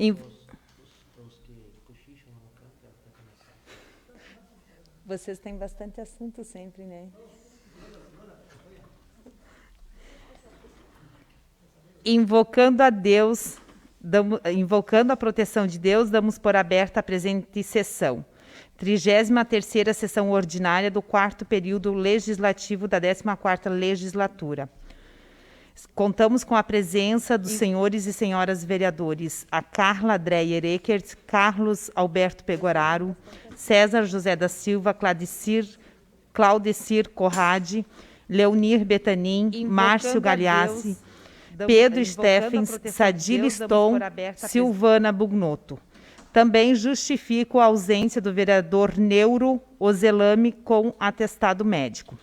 Em- Vocês têm bastante assunto sempre, né? Invocando a Deus, invocando a proteção de Deus, damos por aberta a presente sessão. 33ª sessão ordinária do 4º período legislativo da 14ª legislatura. Contamos com a presença dos senhores e senhoras vereadores, a Carla Dreyer Eckert, Carlos Alberto Pegoraro, César José da Silva, Claudecir Corrade, Leonir Betanin, Márcio Galeassi, Pedro Steffens, Sadile Ston, Silvana Bugnotto. Também justifico a ausência do vereador Neuro Ozelame com atestado médico.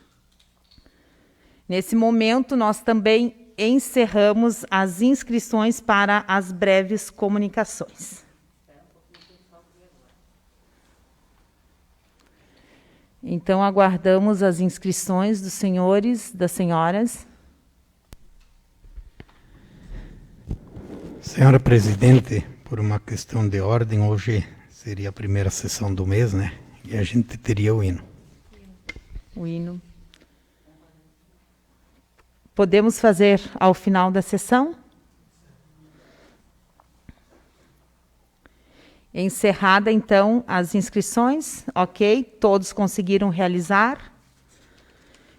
Nesse momento, nós também encerramos as inscrições para as breves comunicações. Então, aguardamos as inscrições dos senhores, das senhoras. Senhora Presidente, por uma questão de ordem, hoje seria a primeira sessão do mês, né? E a gente teria o hino. O hino. Podemos fazer ao final da sessão? Encerrada, então, as inscrições, ok? Todos conseguiram realizar.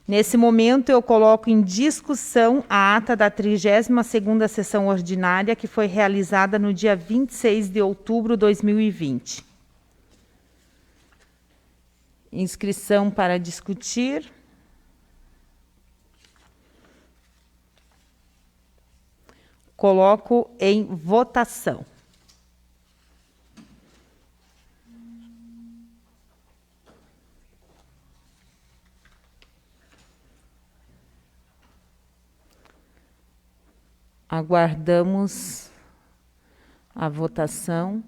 Nesse momento, eu coloco em discussão a ata da 32ª sessão ordinária, que foi realizada no dia 26 de outubro de 2020. Inscrição para discutir. Coloco em votação. Aguardamos a votação.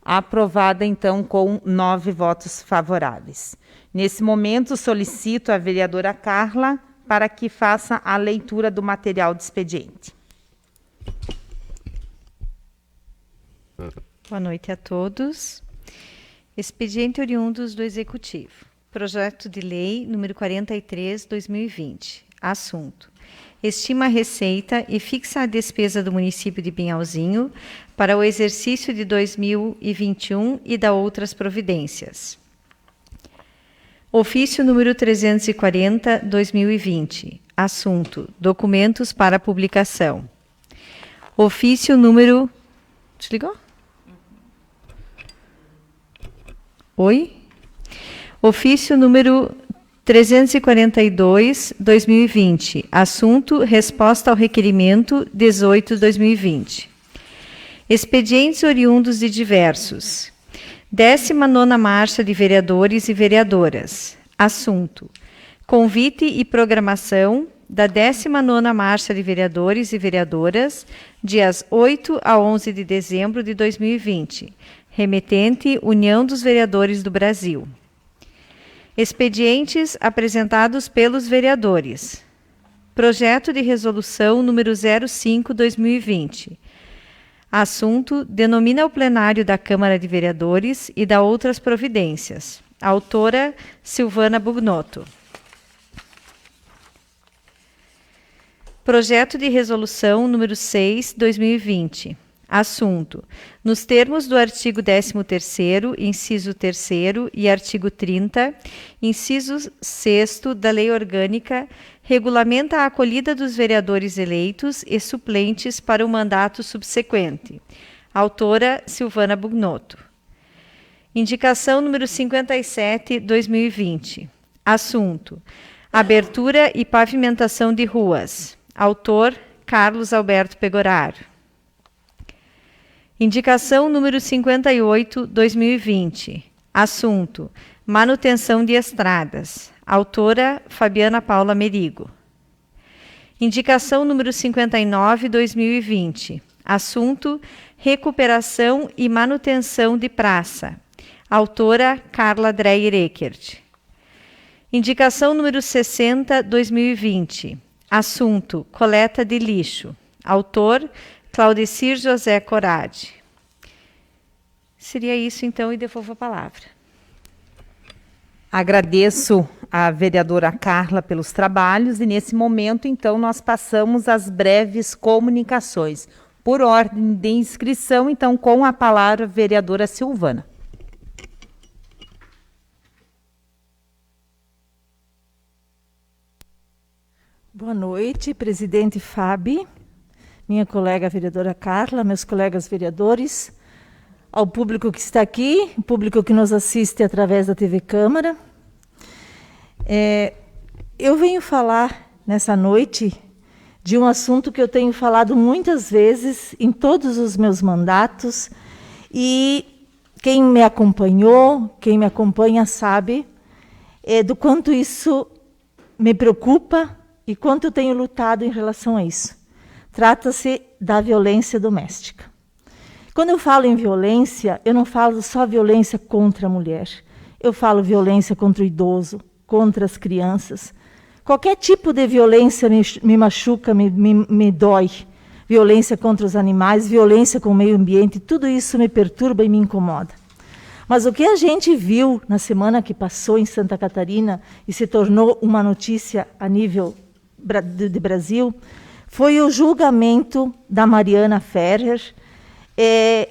Aprovada, então, com 9 votos favoráveis. Nesse momento, solicito a vereadora Carla para que faça a leitura do material de expediente. Boa noite a todos. Expediente oriundos do Executivo. Projeto de Lei número 43/2020. Assunto: estima a receita e fixa a despesa do município de Pinhalzinho para o exercício de 2021 e da outras providências. Ofício número 340/2020. Assunto: documentos para publicação. Ofício número... Desligou? Oi? Ofício número 342/2020. Assunto: resposta ao requerimento 18/2020. Expedientes oriundos de diversos. 19ª Marcha de Vereadores e Vereadoras. Assunto: convite e programação da 19ª Marcha de Vereadores e Vereadoras, dias 8 a 11 de dezembro de 2020. Remetente: União dos Vereadores do Brasil. Expedientes apresentados pelos vereadores. Projeto de resolução número 05/2020. Assunto: denomina o plenário da Câmara de Vereadores e da outras providências. Autora: Silvana Bugnotto. Projeto de resolução número 6/2020. Assunto: nos termos do artigo 13º, inciso 3º e artigo 30, inciso 6º da Lei Orgânica, regulamenta a acolhida dos vereadores eleitos e suplentes para o mandato subsequente. Autora: Silvana Bugnotto. Indicação número 57/2020. Assunto: abertura e pavimentação de ruas. Autor: Carlos Alberto Pegoraro. Indicação número 58/2020. Assunto: manutenção de estradas. Autora: Fabiana Paula Merigo. Indicação número 59/2020. Assunto: recuperação e manutenção de praça. Autora: Carla Dreyer Eckert. Indicação número 60, 2020. Assunto: coleta de lixo. Autor: Claudecir José Corade. Seria isso, então, e devolvo a palavra. Agradeço à vereadora Carla pelos trabalhos e, nesse momento, então, nós passamos às breves comunicações. Por ordem de inscrição, então, com a palavra, a vereadora Silvana. Boa noite, presidente Fabi, minha colega vereadora Carla, meus colegas vereadores, ao público que está aqui, o público que nos assiste através da TV Câmara. Eu venho falar nessa noite de um assunto que eu tenho falado muitas vezes em todos os meus mandatos, e quem me acompanhou, quem me acompanha sabe do quanto isso me preocupa e quanto eu tenho lutado em relação a isso. Trata-se da violência doméstica. Quando eu falo em violência, eu não falo só violência contra a mulher. Eu falo violência contra o idoso, contra as crianças. Qualquer tipo de violência me machuca, me dói. Violência contra os animais, violência com o meio ambiente, tudo isso me perturba e me incomoda. Mas o que a gente viu na semana que passou em Santa Catarina e se tornou uma notícia a nível de Brasil, foi o julgamento da Mariana Ferrer,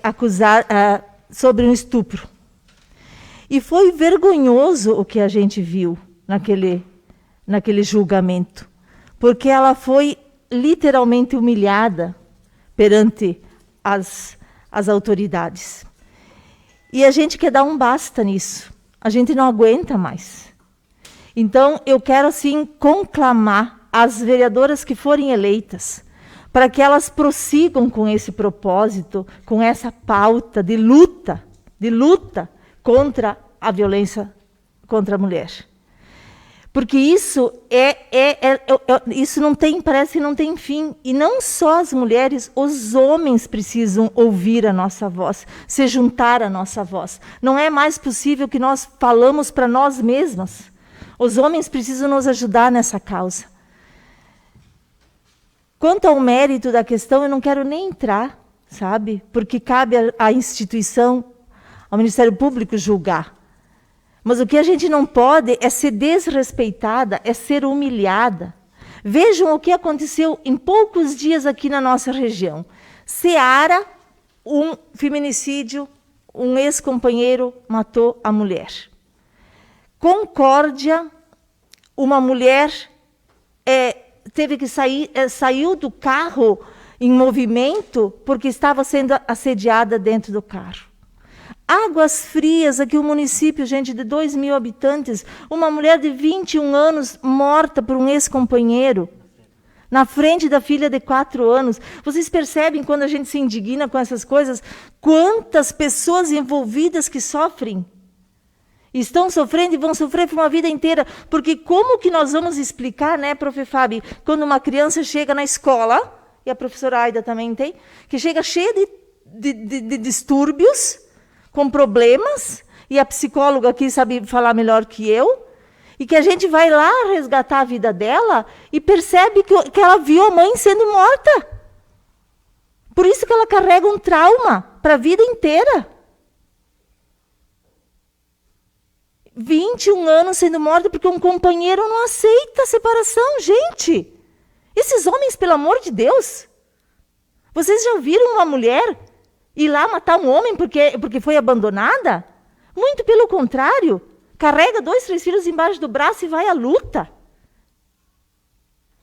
acusada sobre um estupro. E foi vergonhoso o que a gente viu naquele julgamento, porque ela foi literalmente humilhada perante as autoridades. E a gente quer dar um basta nisso. A gente não aguenta mais. Então, eu quero, assim, conclamar as vereadoras que forem eleitas, para que elas prossigam com esse propósito, com essa pauta de luta contra a violência contra a mulher. Porque isso isso não tem, parece que não tem fim. E não só as mulheres, os homens precisam ouvir a nossa voz, se juntar à nossa voz. Não é mais possível que nós falamos para nós mesmas. Os homens precisam nos ajudar nessa causa. Quanto ao mérito da questão, eu não quero nem entrar, sabe? Porque cabe à instituição, ao Ministério Público julgar. Mas o que a gente não pode é ser desrespeitada, é ser humilhada. Vejam o que aconteceu em poucos dias aqui na nossa região. Ceará, um feminicídio, um ex-companheiro matou a mulher. Concórdia, uma mulher teve que saiu do carro em movimento porque estava sendo assediada dentro do carro. Águas Frias, aqui o município, gente, de 2.000 habitantes, uma mulher de 21 anos morta por um ex-companheiro, na frente da filha de 4 anos. Vocês percebem, quando a gente se indigna com essas coisas, quantas pessoas envolvidas que sofrem? Estão sofrendo e vão sofrer por uma vida inteira. Porque como que nós vamos explicar, né, prof. Fábio, quando uma criança chega na escola, e a professora Aida também tem, que chega cheia de distúrbios, com problemas, e a psicóloga aqui sabe falar melhor que eu, e que a gente vai lá resgatar a vida dela e percebe que ela viu a mãe sendo morta. Por isso que ela carrega um trauma para a vida inteira. 21 anos sendo morta porque um companheiro não aceita a separação, gente. Esses homens, pelo amor de Deus. Vocês já viram uma mulher ir lá matar um homem porque foi abandonada? Muito pelo contrário. Carrega 2, 3 filhos embaixo do braço e vai à luta.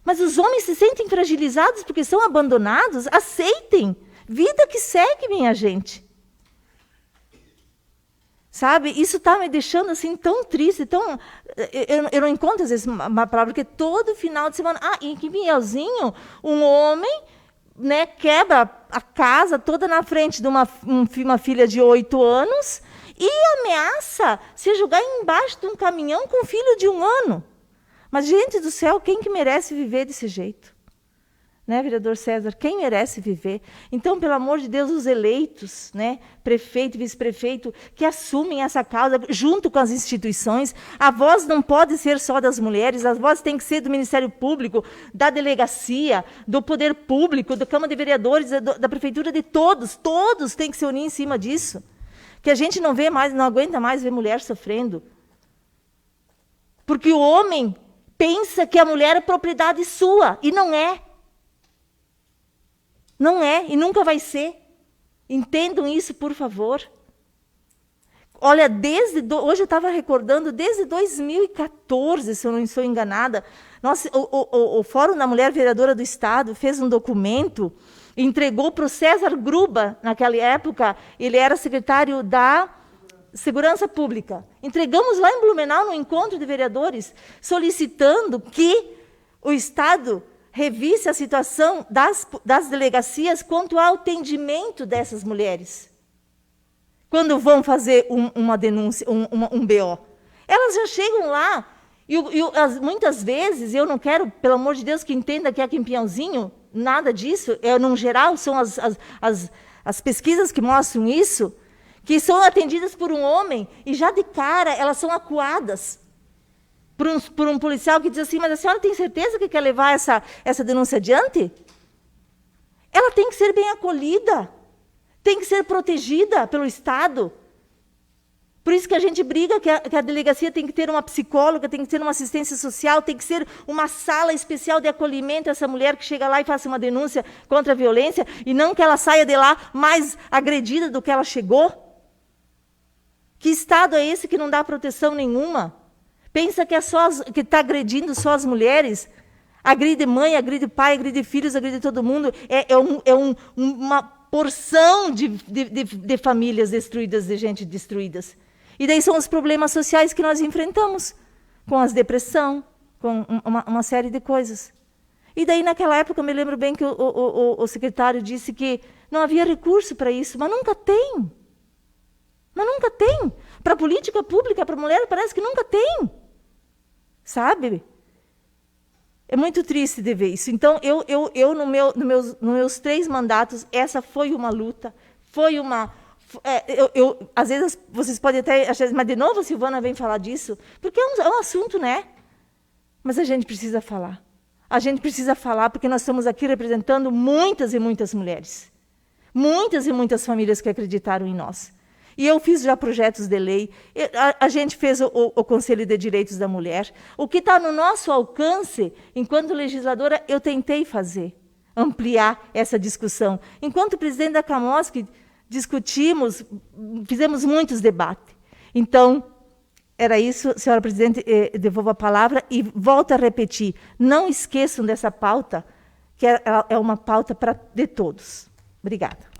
Mas os homens se sentem fragilizados porque são abandonados? Aceitem. Vida que segue, minha gente. Sabe, isso está me deixando assim tão triste, tão... Eu não encontro às vezes uma palavra, porque todo final de semana... em Pinhalzinho, um homem, né, quebra a casa toda na frente de uma filha de 8 anos e ameaça se jogar embaixo de um caminhão com um filho de 1 ano. Mas, gente do céu, quem que merece viver desse jeito? Né, vereador César? Quem merece viver? Então, pelo amor de Deus, os eleitos, né, prefeito e vice-prefeito, que assumem essa causa junto com as instituições, a voz não pode ser só das mulheres, a voz tem que ser do Ministério Público, da delegacia, do Poder Público, da Câmara de Vereadores, da Prefeitura, de todos têm que se unir em cima disso. Que a gente não vê mais, não aguenta mais ver mulher sofrendo. Porque o homem pensa que a mulher é propriedade sua, e não é. Não é, e nunca vai ser. Entendam isso, por favor. Olha, hoje eu estava recordando, desde 2014, se eu não estou enganada, o Fórum da Mulher Vereadora do Estado fez um documento, entregou para o César Gruba, naquela época, ele era secretário da Segurança Pública. Entregamos lá em Blumenau, no encontro de vereadores, solicitando que o Estado revisse a situação das delegacias quanto ao atendimento dessas mulheres. Quando vão fazer uma denúncia, um BO. Elas já chegam lá, e muitas vezes, eu não quero, pelo amor de Deus, que entenda que aqui em Pinhalzinho, nada disso, no geral, são as pesquisas que mostram isso, que são atendidas por um homem, e já de cara elas são acuadas por um policial que diz assim, mas a senhora tem certeza que quer levar essa denúncia adiante? Ela tem que ser bem acolhida, tem que ser protegida pelo Estado. Por isso que a gente briga que a delegacia tem que ter uma psicóloga, tem que ter uma assistência social, tem que ser uma sala especial de acolhimento a essa mulher que chega lá e faça uma denúncia contra a violência, e não que ela saia de lá mais agredida do que ela chegou. Que Estado é esse que não dá proteção nenhuma? Pensa que está agredindo só as mulheres? Agride mãe, agride pai, agride filhos, agride todo mundo. Uma porção de famílias destruídas, de gente destruídas. E daí são os problemas sociais que nós enfrentamos, com as depressão, com uma série de coisas. E daí, naquela época, eu me lembro bem que o secretário disse que não havia recurso para isso, mas nunca tem. Mas nunca tem. Para a política pública, para a mulher, parece que nunca tem. Sabe? É muito triste de ver isso. Então, nos meus 3 mandatos, essa foi uma luta, foi uma... às vezes, vocês podem até achar, mas de novo a Silvana vem falar disso, porque é um assunto, né? Mas a gente precisa falar. A gente precisa falar porque nós estamos aqui representando muitas e muitas mulheres. Muitas e muitas famílias que acreditaram em nós. E eu fiz já projetos de lei, a gente fez o Conselho de Direitos da Mulher. O que está no nosso alcance, enquanto legisladora, eu tentei fazer, ampliar essa discussão. Enquanto presidente da Camosc, discutimos, fizemos muitos debates. Então, era isso, senhora presidente, devolvo a palavra e volto a repetir, não esqueçam dessa pauta, que é uma pauta de todos. Obrigada.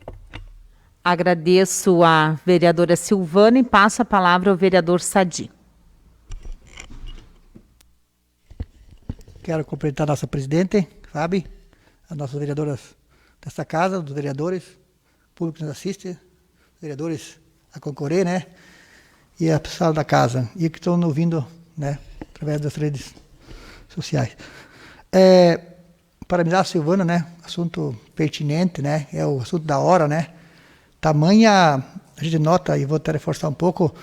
Agradeço a vereadora Silvana e passo a palavra ao vereador Sadi. Quero cumprimentar a nossa presidente, Fábio, as nossas vereadoras desta casa, os vereadores, o público que nos assiste, os vereadores a concorrer, né? E a pessoal da casa, e que estão nos ouvindo, né? Através das redes sociais. Parabenizar a Silvana, né? Assunto pertinente, né? É o assunto da hora, né? Tamanha, a gente nota, e vou até reforçar um pouco,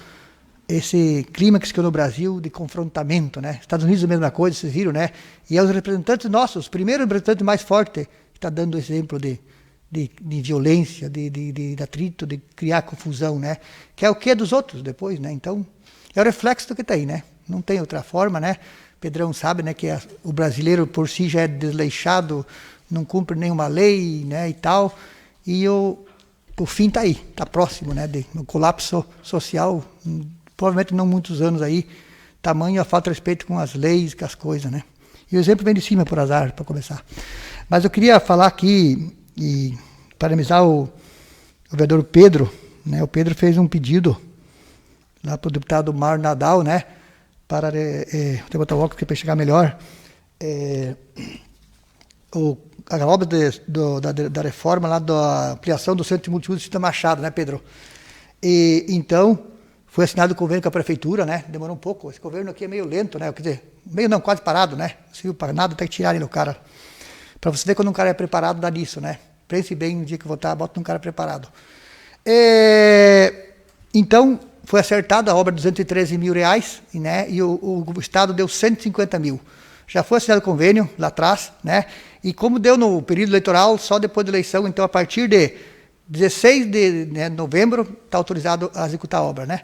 esse clima que se criou no Brasil de confrontamento, né? Estados Unidos a mesma coisa, vocês viram, né? E é os representantes nossos, os primeiros representantes mais fortes, que está dando exemplo de violência, de atrito, de criar confusão, né? Que é o que dos outros depois, né? Então, é o reflexo do que está aí, né? Não tem outra forma, né? Pedrão sabe, né, que o brasileiro por si já é desleixado, não cumpre nenhuma lei, né, e tal, e o fim está aí, está próximo, né, do colapso social, provavelmente não muitos anos aí, tamanho a falta de respeito com as leis, com as coisas, né. E o exemplo vem de cima, por azar, para começar. Mas eu queria falar aqui e parabenizar o vereador Pedro, né, o Pedro fez um pedido lá para o deputado Mar Nadal, né, para o botar o óculos para chegar melhor, a obra da reforma lá da ampliação do centro multiuso do Cida Machado, né, Pedro? E então foi assinado o convênio com a prefeitura, né? Demorou um pouco. Esse governo aqui é meio lento, né? Quer dizer, meio não, quase parado, né? Não serviu para nada, até que tirarem o cara. Para você ver quando um cara é preparado, dá nisso, né? Pense bem no dia que votar, bota um cara preparado. Então, foi acertada a obra de 213 mil reais, né? E o Estado deu 150 mil. Já foi assinado o convênio lá atrás, né? E como deu no período eleitoral, só depois da eleição, então a partir de 16 de novembro está autorizado a executar a obra, né?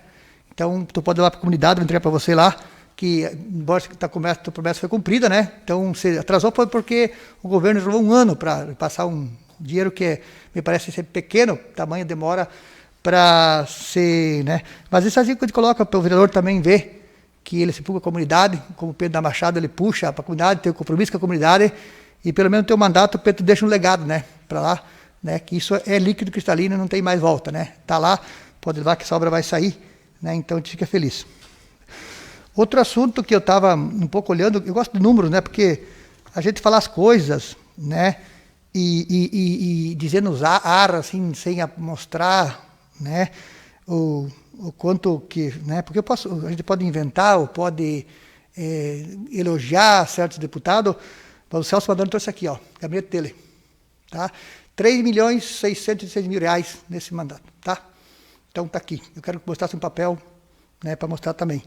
Então, tu pode ir lá para a comunidade, vou entregar para você lá, que embora a promessa foi cumprida, né? Então, se atrasou foi porque o governo levou um ano para passar um dinheiro que me parece ser pequeno, tamanho demora para ser, né? Mas isso assim que a gente coloca para o vereador também ver que ele se puxa com a comunidade, como o Pedro da Machado, ele puxa para a comunidade, tem o compromisso com a comunidade e pelo menos tem o mandato, o Pedro deixa um legado, né? Para lá, né? Que isso é líquido cristalino, não tem mais volta, né? Tá lá, pode levar que essa obra vai sair, né? Então a gente fica feliz. Outro assunto que eu estava um pouco olhando, eu gosto de números, né? Porque a gente fala as coisas, né? E dizendo usar assim, sem mostrar, né? O quanto que, né? Porque a gente pode inventar ou pode elogiar certos deputados. O Celso Madonna trouxe aqui, ó, gabinete dele, tá? 3.606.000 reais nesse mandato, tá? Então tá aqui. Eu quero que mostrasse um papel, né, para mostrar também,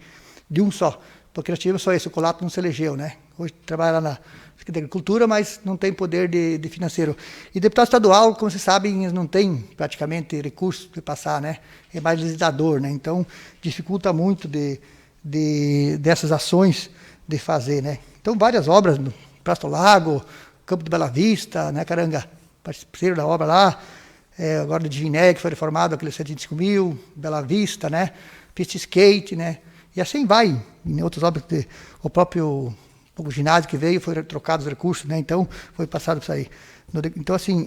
de um só, porque nós tivemos só esse, o Colato não se elegeu, né? Hoje trabalha lá na agricultura, mas não tem poder de financeiro. E deputado estadual, como vocês sabem, não tem praticamente recurso de passar, né? É mais legislador, né? Então dificulta muito dessas ações de fazer, né? Então várias obras, Praça do Lago, Campo de Bela Vista, né, Caranga, parceiro da obra lá, agora de Giné, que foi reformado, aquele 125 mil, Bela Vista, né, pista skate, né, e assim vai, em outras obras, o próprio ginásio que veio, foi trocado os recursos, né, então foi passado para isso aí. Então, assim,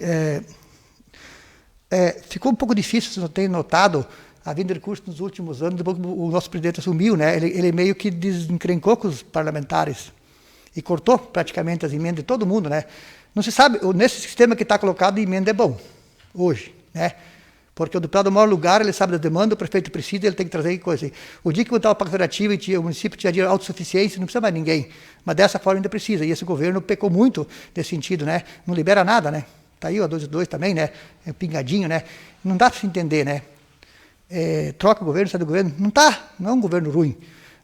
ficou um pouco difícil, vocês não têm notado, a vinda de recursos nos últimos anos, depois que o nosso presidente assumiu, né, ele meio que desencrencou com os parlamentares, e cortou praticamente as emendas de todo mundo, né? Não se sabe, nesse sistema que está colocado, a emenda é bom, hoje, né? Porque o deputado mora no lugar, ele sabe da demanda, o prefeito precisa, ele tem que trazer coisa assim. O dia que botar o Pacto Federativo e o município tinha autossuficiência, não precisa mais ninguém. Mas dessa forma ainda precisa, e esse governo pecou muito nesse sentido, né? Não libera nada, né? Está aí o 222 também, né? É pingadinho, né? Não dá para se entender, né? Troca o governo, sai do governo, não é um governo ruim,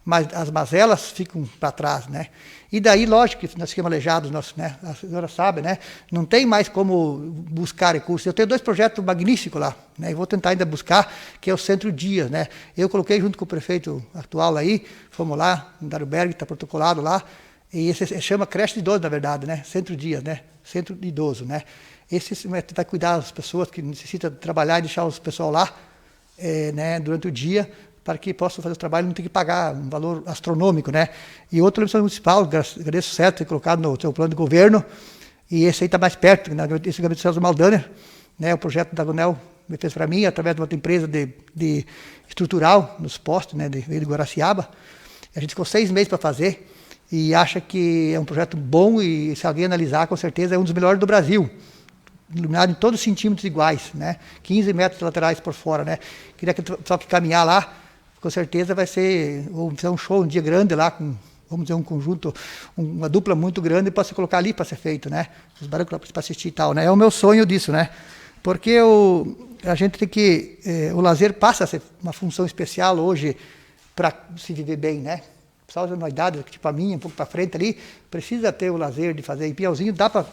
mas as mazelas ficam para trás, né? E daí, lógico, que nós ficamos aleijados, né? A senhora sabe, né? Não tem mais como buscar recursos. Eu tenho 2 projetos magníficos lá, né? E vou tentar ainda buscar, que é o Centro Dias, né? Eu coloquei junto com o prefeito atual aí, fomos lá, em Daruberg, está protocolado lá, e esse chama creche de idoso, na verdade, né? Centro Dias, né? Centro de idoso, né? Esse vai cuidar das pessoas que necessitam trabalhar e deixar os pessoal lá, né? Durante o dia, para que possam fazer o trabalho, não tem que pagar um valor astronômico, né? E outro, a Administração Municipal, agradeço certo ter colocado no seu plano de governo, e esse aí está mais perto, né? Esse gabinete Celso Maldaner, né? O projeto da Gonel me fez para mim, através de uma outra empresa de estrutural, nos postos, né? De Guaraciaba. A gente ficou 6 meses para fazer, e acha que é um projeto bom, e se alguém analisar, com certeza é um dos melhores do Brasil. Iluminado em todos os centímetros iguais, né? 15 metros laterais por fora, né? Queria que o pessoal que caminhar lá, com certeza vai ser, ou fizer um show, um dia grande lá, com, vamos dizer, um conjunto, uma dupla muito grande, pode se colocar ali para ser feito, né? Os barulhos para assistir e tal, né? É o meu sonho disso, né? Porque a gente tem que, o lazer passa a ser uma função especial hoje para se viver bem, né? O pessoal de uma idade, tipo a minha, um pouco para frente ali, precisa ter o lazer de fazer. Em Piauzinho dá para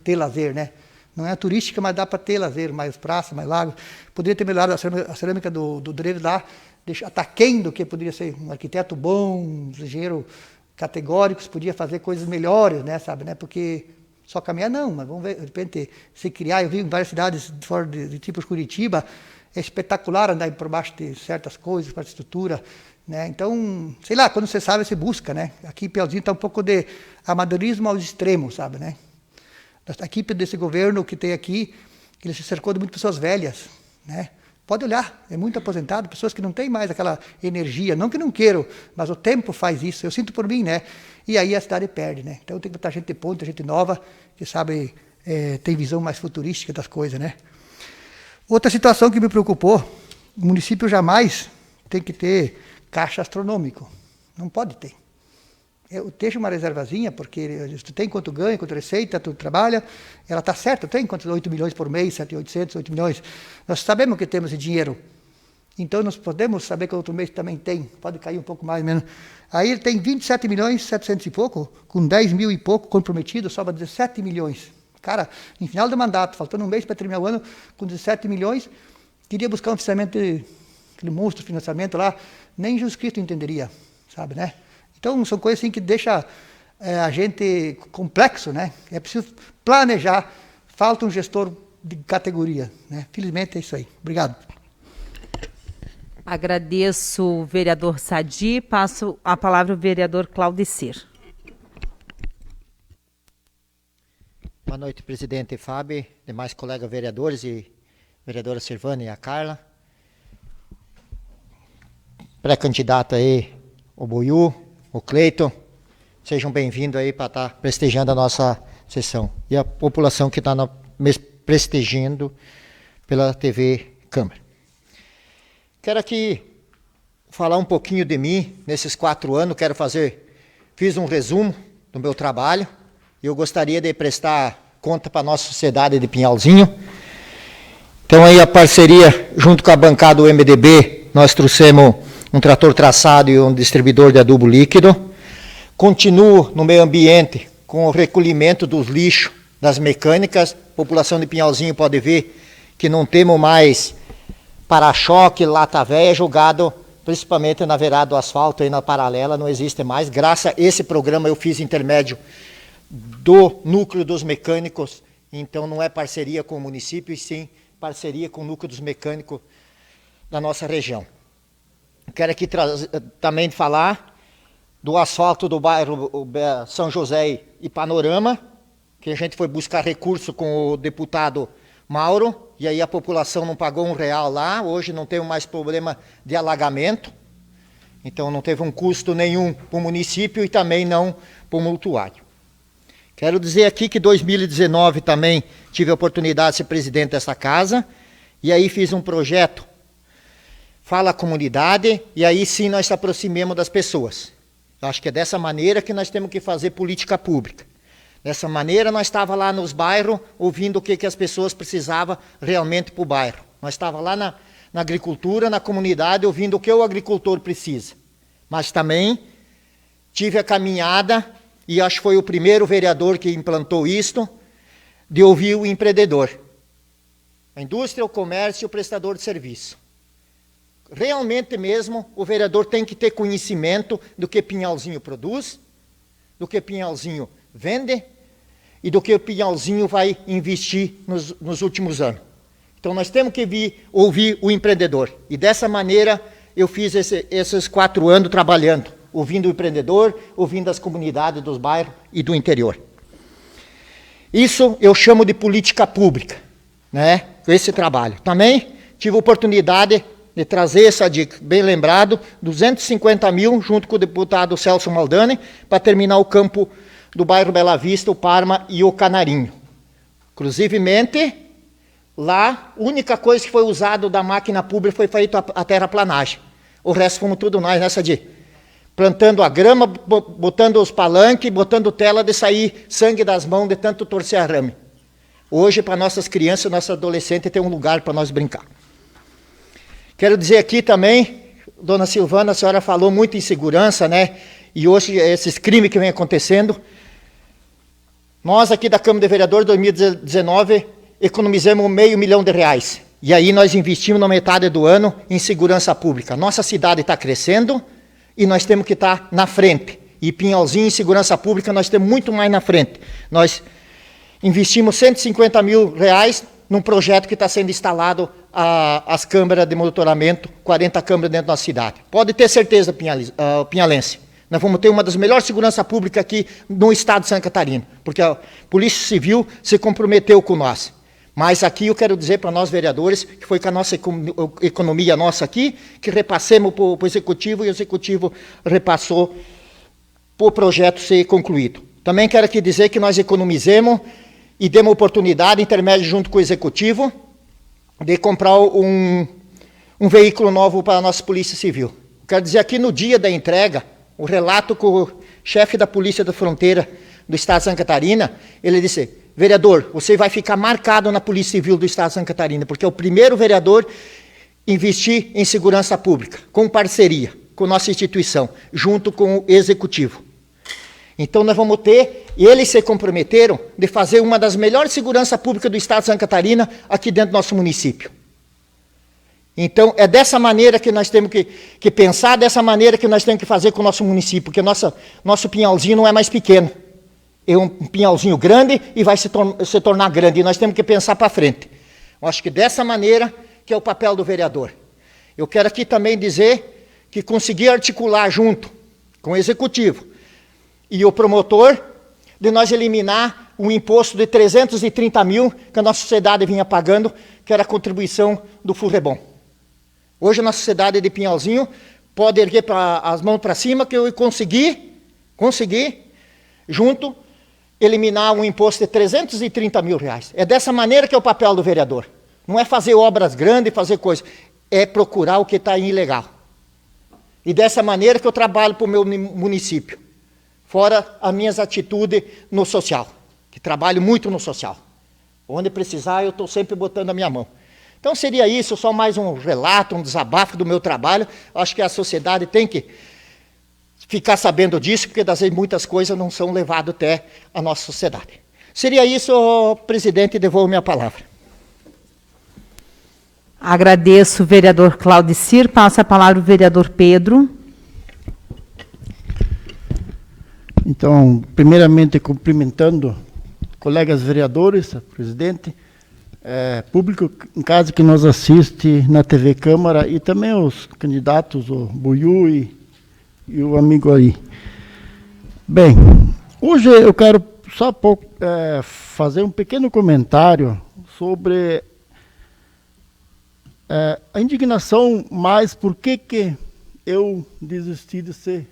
ter lazer, né? Não é turística, mas dá para ter lazer, mais praça, mais lago. Poderia ter melhorado a cerâmica do David lá, está aquém do que poderia ser um arquiteto bom, um engenheiro categóricos, podia fazer coisas melhores, né, sabe, né? Porque só caminhar não, mas vamos ver, de repente, se criar. Eu vi em várias cidades fora de tipo Curitiba, é espetacular andar por baixo de certas coisas, para a estrutura, né? Então, sei lá, quando você sabe, você busca, né? Aqui em Piauzinho está um pouco de amadorismo aos extremos, sabe, né? A equipe desse governo que tem aqui, ele se cercou de muitas pessoas velhas, né? Pode olhar, é muito aposentado, pessoas que não têm mais aquela energia, não que não queiram, mas o tempo faz isso, eu sinto por mim, né? E aí a cidade perde, né? Então tem que botar gente de ponta, gente nova, que sabe, tem visão mais futurística das coisas, né? Outra situação que me preocupou, o município jamais tem que ter caixa astronômico, não pode ter. eu deixo uma reservazinha, porque tu tem quanto ganha, quanto receita, tu trabalha, ela está certa, tem quantos 8 milhões por mês, 7.800, 8 milhões. Nós sabemos que temos dinheiro. Então, nós podemos saber que outro mês também tem, pode cair um pouco mais, menos. Aí ele tem 27 milhões, 700 e pouco, com 10 mil e pouco comprometido, sobra 17 milhões. Cara, no final do mandato, faltando um mês para terminar o ano, com 17 milhões, queria buscar um financiamento, aquele monstro financiamento lá, nem Jesus Cristo entenderia, sabe, né? Então, são coisas assim que deixam a gente complexo, né? É preciso planejar, falta um gestor de categoria, né? Felizmente é isso aí. Obrigado. Agradeço o vereador Sadi, passo a palavra ao vereador Claudicer. Boa noite, presidente Fábio, demais colegas vereadores e vereadora Silvana e a Carla. Pré-candidato aí, o Buiú, o Cleiton, sejam bem-vindos aí para estar prestigiando a nossa sessão. E a população que está prestigiando pela TV Câmara. Quero aqui falar um pouquinho de mim, nesses 4 anos, fiz um resumo do meu trabalho, e eu gostaria de prestar conta para a nossa sociedade de Pinhalzinho. Então aí a parceria, junto com a bancada do MDB, nós trouxemos um trator traçado e um distribuidor de adubo líquido. Continuo no meio ambiente com o recolhimento dos lixos das mecânicas. A população de Pinhalzinho pode ver que não temos mais para-choque, lata velha jogado, principalmente na verada do asfalto, aí na paralela, não existe mais. Graças a esse programa eu fiz intermédio do núcleo dos mecânicos, então não é parceria com o município, e sim parceria com o núcleo dos mecânicos da nossa região. Quero aqui também falar do asfalto do bairro São José e Panorama, que a gente foi buscar recurso com o deputado Mauro, e aí a população não pagou R$1 lá, hoje não tem mais problema de alagamento, então não teve um custo nenhum para o município e também não para o multuário. Quero dizer aqui que em 2019 também tive a oportunidade de ser presidente dessa casa, e aí fiz um projeto, Fala a Comunidade, e aí sim nós se aproximamos das pessoas. Eu acho que é dessa maneira que nós temos que fazer política pública. Dessa maneira, nós estávamos lá nos bairros, ouvindo o que as pessoas precisavam realmente para o bairro. Nós estávamos lá na agricultura, na comunidade, ouvindo o que o agricultor precisa. Mas também tive a caminhada, e acho que foi o primeiro vereador que implantou isto, de ouvir o empreendedor. A indústria, o comércio e o prestador de serviço. Realmente mesmo, o vereador tem que ter conhecimento do que Pinhalzinho produz, do que Pinhalzinho vende e do que o Pinhalzinho vai investir nos últimos anos. Então nós temos que ouvir o empreendedor. E dessa maneira eu fiz esses 4 anos trabalhando, ouvindo o empreendedor, ouvindo as comunidades dos bairros e do interior. Isso eu chamo de política pública, né? Esse trabalho. Também tive a oportunidade de trazer essa dica, bem lembrado, 250 mil, junto com o deputado Celso Maldani, para terminar o campo do bairro Bela Vista, o Parma e o Canarinho. Inclusivemente, lá, a única coisa que foi usada da máquina pública foi feita a terraplanagem. O resto fomos tudo nós, nessa de plantando a grama, botando os palanques, botando tela de sair sangue das mãos de tanto torcer arame. Hoje, para nossas crianças, nossos adolescentes, tem um lugar para nós brincar. Quero dizer aqui também, dona Silvana, a senhora falou muito em segurança, né? E hoje, esses crimes que vem acontecendo, nós aqui da Câmara de Vereadores, 2019, economizamos R$500 mil. E aí nós investimos na metade do ano em segurança pública. Nossa cidade está crescendo e nós temos que estar na frente. E Pinhalzinho, em segurança pública, nós temos muito mais na frente. Nós investimos R$150 mil num projeto que está sendo instalado as câmeras de monitoramento, 40 câmeras dentro da cidade. Pode ter certeza, pinhalense. Nós vamos ter uma das melhores seguranças públicas aqui no estado de Santa Catarina, porque a Polícia Civil se comprometeu com nós. Mas aqui eu quero dizer para nós vereadores, que foi com a nossa economia nossa aqui, que repassemos para o Executivo, e o Executivo repassou para o projeto ser concluído. Também quero aqui dizer que nós economizemos e demos oportunidade, intermédio junto com o Executivo, de comprar um veículo novo para a nossa Polícia Civil. Quero dizer aqui no dia da entrega, o relato chefe da Polícia da Fronteira do Estado de Santa Catarina, ele disse: vereador, você vai ficar marcado na Polícia Civil do Estado de Santa Catarina, porque é o primeiro vereador a investir em segurança pública, com parceria, com nossa instituição, junto com o Executivo. Então nós vamos ter, e eles se comprometeram de fazer uma das melhores seguranças públicas do Estado de Santa Catarina aqui dentro do nosso município. Então é dessa maneira que nós temos que pensar, dessa maneira que nós temos que fazer com o nosso município, porque nosso Pinhalzinho não é mais pequeno. É um Pinhalzinho grande e vai se tornar grande, e nós temos que pensar para frente. Eu acho que dessa maneira que é o papel do vereador. Eu quero aqui também dizer que consegui articular junto com o Executivo e o promotor de nós eliminar um imposto de 330 mil que a nossa sociedade vinha pagando, que era a contribuição do Furrebom. Hoje a nossa sociedade de Pinhalzinho pode erguer as mãos para cima que eu consegui, junto, eliminar um imposto de 330 mil reais. É dessa maneira que é o papel do vereador. Não é fazer obras grandes, fazer coisas, é procurar o que está ilegal. E dessa maneira que eu trabalho para o meu município. Fora as minhas atitudes no social, que trabalho muito no social. Onde precisar, eu estou sempre botando a minha mão. Então seria isso, só mais um relato, um desabafo do meu trabalho. Acho que a sociedade tem que ficar sabendo disso, porque às vezes muitas coisas não são levadas até a nossa sociedade. Seria isso, presidente, devolvo minha palavra. Agradeço o vereador Claudicir. Passa a palavra o vereador Pedro. Então, primeiramente, cumprimentando colegas vereadores, presidente, público em casa que nos assiste na TV Câmara e também os candidatos, o Buiú e o amigo aí. Bem, hoje eu quero só fazer um pequeno comentário sobre a indignação, mais por que eu desisti de ser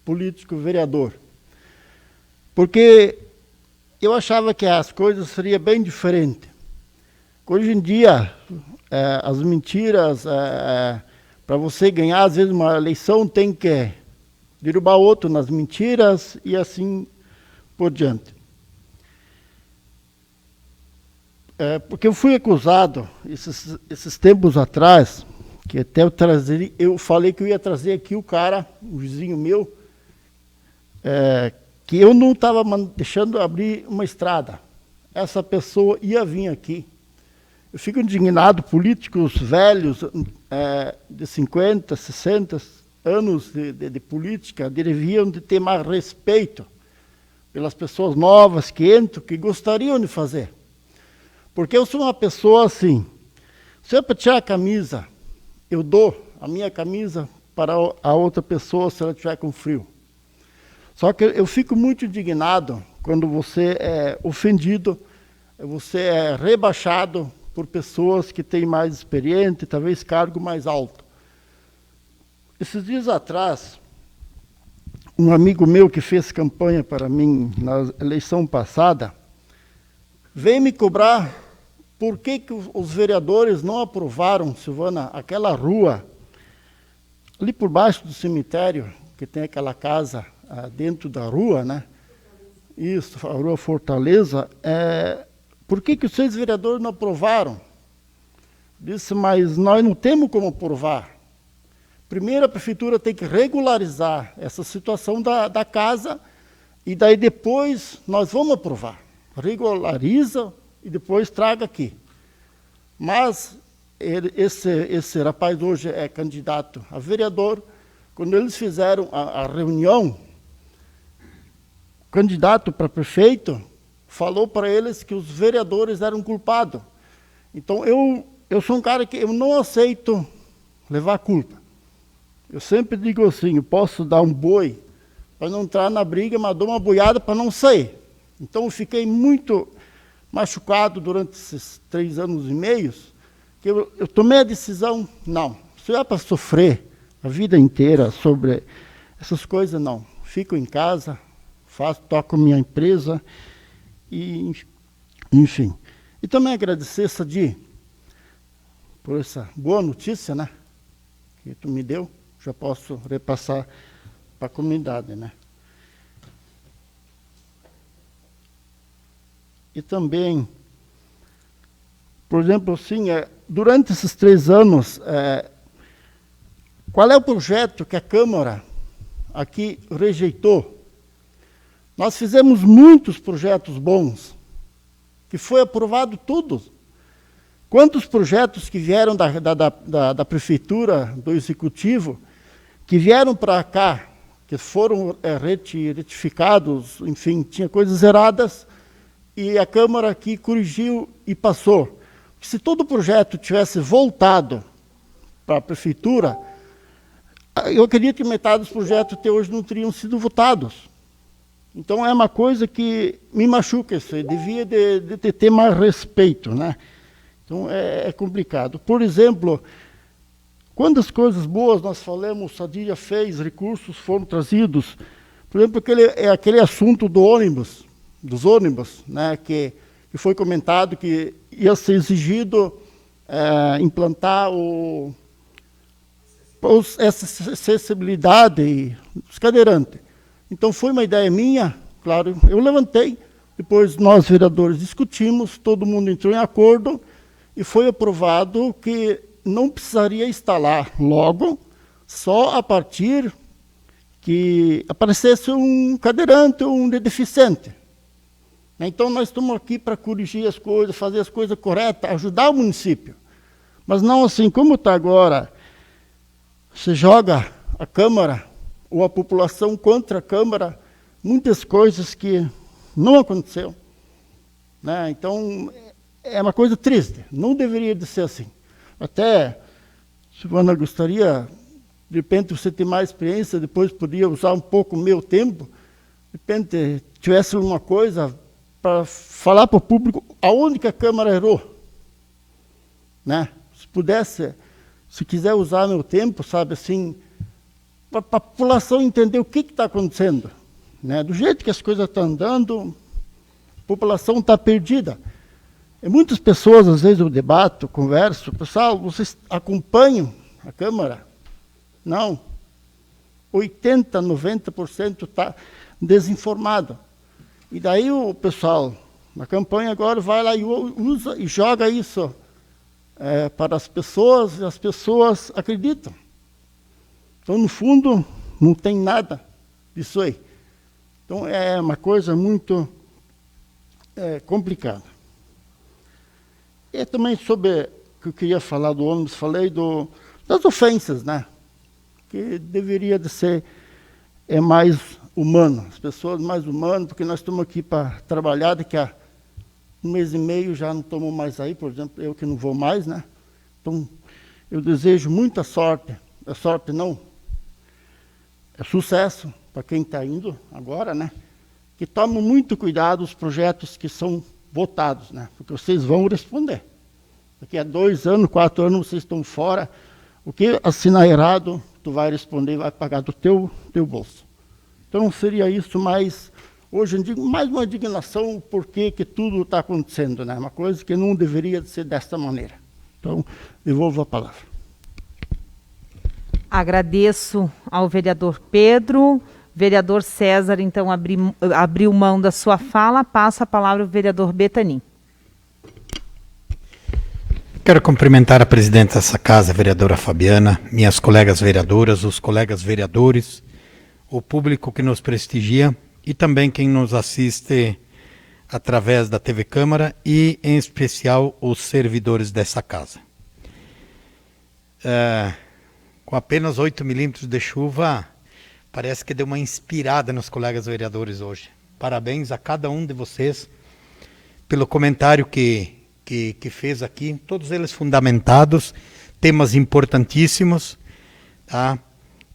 político vereador. Porque eu achava que as coisas seriam bem diferentes. Hoje em dia, as mentiras, para você ganhar, às vezes, uma eleição, tem que derrubar outro nas mentiras e assim por diante. Porque eu fui acusado, esses tempos atrás, que até eu falei que eu ia trazer aqui o cara, um vizinho meu, que eu não estava deixando abrir uma estrada. Essa pessoa ia vir aqui. Eu fico indignado, políticos velhos, de 50, 60 anos de política, deviam de ter mais respeito pelas pessoas novas que entram, que gostariam de fazer. Porque eu sou uma pessoa assim, se eu tirar a camisa, eu dou a minha camisa para a outra pessoa se ela estiver com frio. Só que eu fico muito indignado quando você é ofendido, você é rebaixado por pessoas que têm mais experiência, talvez cargo mais alto. Esses dias atrás, um amigo meu que fez campanha para mim na eleição passada, veio me cobrar por que os vereadores não aprovaram, Silvana, aquela rua ali por baixo do cemitério, que tem aquela casa dentro da rua, né? Isso, a rua Fortaleza. Por que os 6 vereadores não aprovaram? Disse, mas nós não temos como aprovar. Primeiro a prefeitura tem que regularizar essa situação da casa e daí depois nós vamos aprovar. Regulariza e depois traga aqui. Mas esse rapaz hoje é candidato a vereador. Quando eles fizeram a reunião, o candidato para prefeito falou para eles que os vereadores eram culpados. Então eu sou um cara que eu não aceito levar culpa. Eu sempre digo assim, eu posso dar um boi para não entrar na briga, mas dou uma boiada para não sair. Então eu fiquei muito machucado durante esses 3 anos e meio, que eu tomei a decisão, não, se é para sofrer a vida inteira sobre essas coisas, não. Fico em casa, toco minha empresa, e enfim. E também agradecer, Sadi, por essa boa notícia, né, que tu me deu, já posso repassar para a comunidade, né. e também, por exemplo, assim, durante esses 3 anos, qual é o projeto que a Câmara aqui rejeitou? Nós fizemos muitos projetos bons, que foi aprovado tudo. Quantos projetos que vieram da Prefeitura, do Executivo, que vieram para cá, que foram retificados, enfim, tinha coisas erradas, e a Câmara aqui corrigiu e passou. Se todo o projeto tivesse voltado para a Prefeitura, eu acredito que metade dos projetos até hoje não teriam sido votados. Então é uma coisa que me machuca isso aí, devia de ter mais respeito, né? Então é complicado. Por exemplo, quantas coisas boas nós falamos, Sadia fez, recursos foram trazidos. Por exemplo, aquele assunto dos ônibus, né, que foi comentado que ia ser exigido implantar essa acessibilidade dos cadeirantes. Então foi uma ideia minha, claro, eu levantei, depois nós vereadores discutimos, todo mundo entrou em acordo e foi aprovado que não precisaria instalar logo, só a partir que aparecesse um cadeirante ou um deficiente. Então nós estamos aqui para corrigir as coisas, fazer as coisas corretas, ajudar o município. Mas não assim como está agora, você joga a Câmara ou a população contra a Câmara, muitas coisas que não aconteceu. Né? Então, é uma coisa triste, não deveria de ser assim. Até, Silvana, gostaria, de repente, você ter mais experiência, depois podia usar um pouco o meu tempo, de repente, tivesse uma coisa para falar para o público aonde que a Câmara errou. Né? Se pudesse, se quiser usar meu tempo, sabe, assim, para a população entender o que está acontecendo. Né? Do jeito que as coisas estão andando, a população está perdida. E muitas pessoas, às vezes, eu debato, converso, pessoal, vocês acompanham a Câmara? Não. 80%, 90% está desinformado. E daí o pessoal, na campanha agora, vai lá e usa e joga isso para as pessoas, e as pessoas acreditam. Então, no fundo, não tem nada disso aí. Então, é uma coisa muito complicada. E também sobre o que eu queria falar do ônibus, falei das ofensas, né? Que deveria de ser mais humano, as pessoas mais humanas, porque nós estamos aqui para trabalhar, daqui a 1 mês e meio já não estamos mais aí, por exemplo, eu que não vou mais, né? Então, eu desejo muita sorte, sorte não, sucesso para quem está indo agora, né? Que tomem muito cuidado os projetos que são votados, né? Porque vocês vão responder. Daqui a 2 anos, 4 anos, vocês estão fora. O que assinar errado, tu vai responder, vai pagar do teu bolso. Então seria isso mais, hoje eu digo, mais uma indignação o porquê que tudo está acontecendo, né? Uma coisa que não deveria ser desta maneira. Então, devolvo a palavra. Agradeço ao vereador Pedro. Vereador César, então, abriu mão da sua fala. Passo a palavra ao vereador Betanin. Quero cumprimentar a presidente dessa casa, a vereadora Fabiana, minhas colegas vereadoras, os colegas vereadores, o público que nos prestigia e também quem nos assiste através da TV Câmara e, em especial, os servidores dessa casa. Com apenas 8 milímetros de chuva, parece que deu uma inspirada nos colegas vereadores hoje. Parabéns a cada um de vocês pelo comentário que fez aqui, todos eles fundamentados, temas importantíssimos, tá?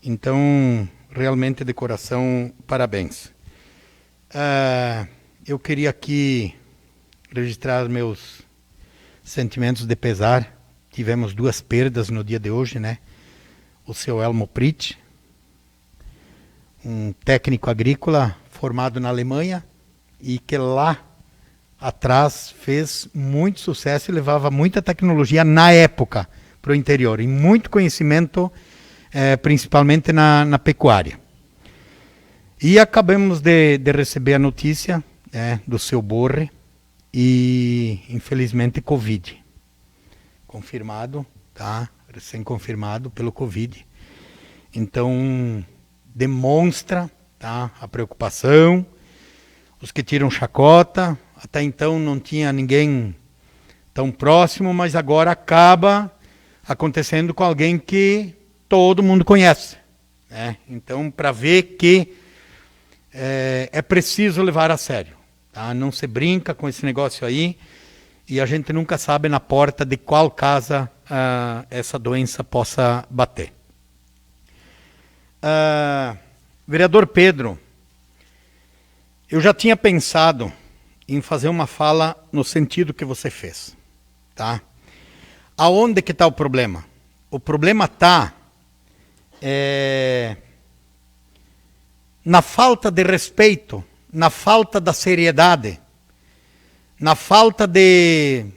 Então, realmente de coração, parabéns. Eu queria aqui registrar meus sentimentos de pesar. Tivemos 2 perdas no dia de hoje, né? O seu Elmo Pritch, um técnico agrícola formado na Alemanha e que lá atrás fez muito sucesso e levava muita tecnologia na época para o interior e muito conhecimento, principalmente na pecuária. E acabamos de receber a notícia do seu Borre e, infelizmente, Covid. Confirmado, tá? Recém-confirmado pelo Covid. Então, demonstra, tá, a preocupação. Os que tiram chacota, até então não tinha ninguém tão próximo, mas agora acaba acontecendo com alguém que todo mundo conhece, né? Então, para ver que é preciso levar a sério, tá? Não se brinca com esse negócio aí, e a gente nunca sabe na porta de qual casa essa doença possa bater. Vereador Pedro, eu já tinha pensado em fazer uma fala no sentido que você fez, tá? Aonde que está o problema? O problema está na falta de respeito, na falta da seriedade, na falta de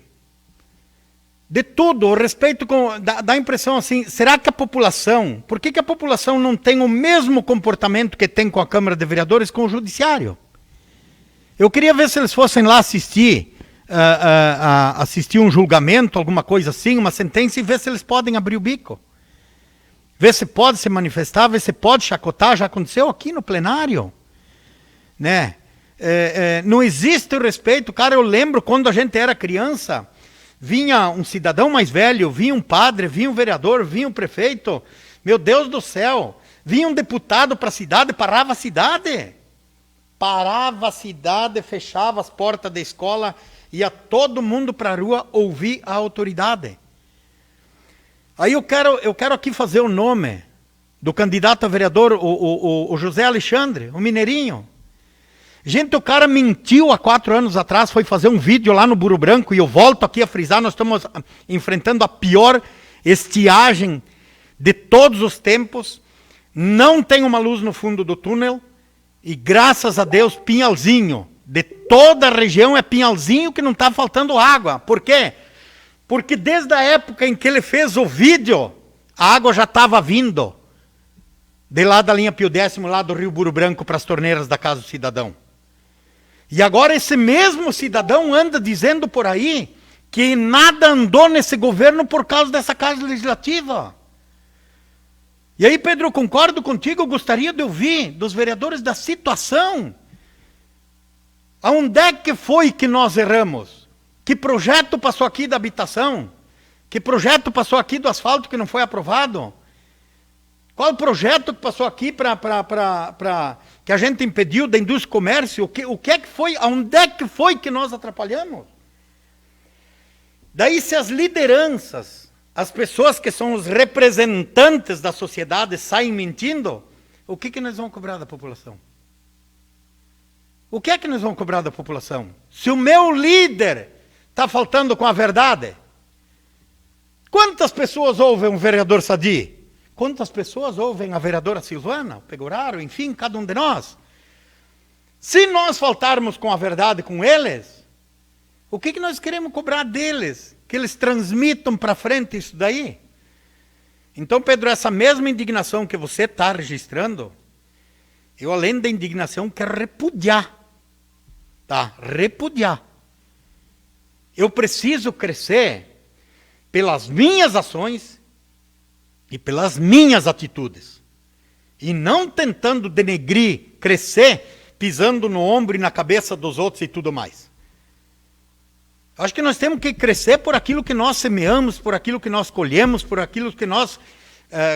tudo. O respeito dá a impressão assim, será que a população, por que a população não tem o mesmo comportamento que tem com a Câmara de Vereadores com o Judiciário? Eu queria ver se eles fossem lá assistir um julgamento, alguma coisa assim, uma sentença, e ver se eles podem abrir o bico. Ver se pode se manifestar, ver se pode chacotar. Já aconteceu aqui no plenário, né? Não existe o respeito. Cara, eu lembro quando a gente era criança, vinha um cidadão mais velho, vinha um padre, vinha um vereador, vinha um prefeito. Meu Deus do céu, vinha um deputado para a cidade, parava a cidade. Parava a cidade, fechava as portas da escola, ia todo mundo para a rua ouvir a autoridade. Aí eu quero aqui fazer o nome do candidato a vereador, o José Alexandre, o mineirinho. Gente, o cara mentiu há 4 anos atrás, foi fazer um vídeo lá no Burro Branco, e eu volto aqui a frisar, nós estamos enfrentando a pior estiagem de todos os tempos. Não tem uma luz no fundo do túnel, e graças a Deus, Pinhalzinho, de toda a região é Pinhalzinho que não está faltando água. Por quê? Porque desde a época em que ele fez o vídeo, a água já estava vindo de lá da linha Pio X, lá do Rio Burro Branco, para as torneiras da Casa do Cidadão. E agora esse mesmo cidadão anda dizendo por aí que nada andou nesse governo por causa dessa Casa Legislativa. E aí, Pedro, eu concordo contigo, eu gostaria de ouvir dos vereadores da situação. Aonde é que foi que nós erramos? Que projeto passou aqui da habitação? Que projeto passou aqui do asfalto que não foi aprovado? Qual projeto que passou aqui que a gente impediu da indústria e comércio? O que é que foi? Aonde é que foi que nós atrapalhamos? Daí, se as lideranças, as pessoas que são os representantes da sociedade saem mentindo, o que nós vamos cobrar da população? O que é que nós vamos cobrar da população? Se o meu líder está faltando com a verdade, quantas pessoas ouvem um vereador Sadi? Quantas pessoas ouvem a vereadora Silvana, o Pegoraro, enfim, cada um de nós? Se nós faltarmos com a verdade com eles, o que nós queremos cobrar deles? Que eles transmitam para frente isso daí? Então, Pedro, essa mesma indignação que você está registrando, eu, além da indignação, quero repudiar. Tá? Repudiar. Eu preciso crescer pelas minhas ações e pelas minhas atitudes. E não tentando denegrir, crescer, pisando no ombro e na cabeça dos outros e tudo mais. Acho que nós temos que crescer por aquilo que nós semeamos, por aquilo que nós colhemos, por aquilo que nós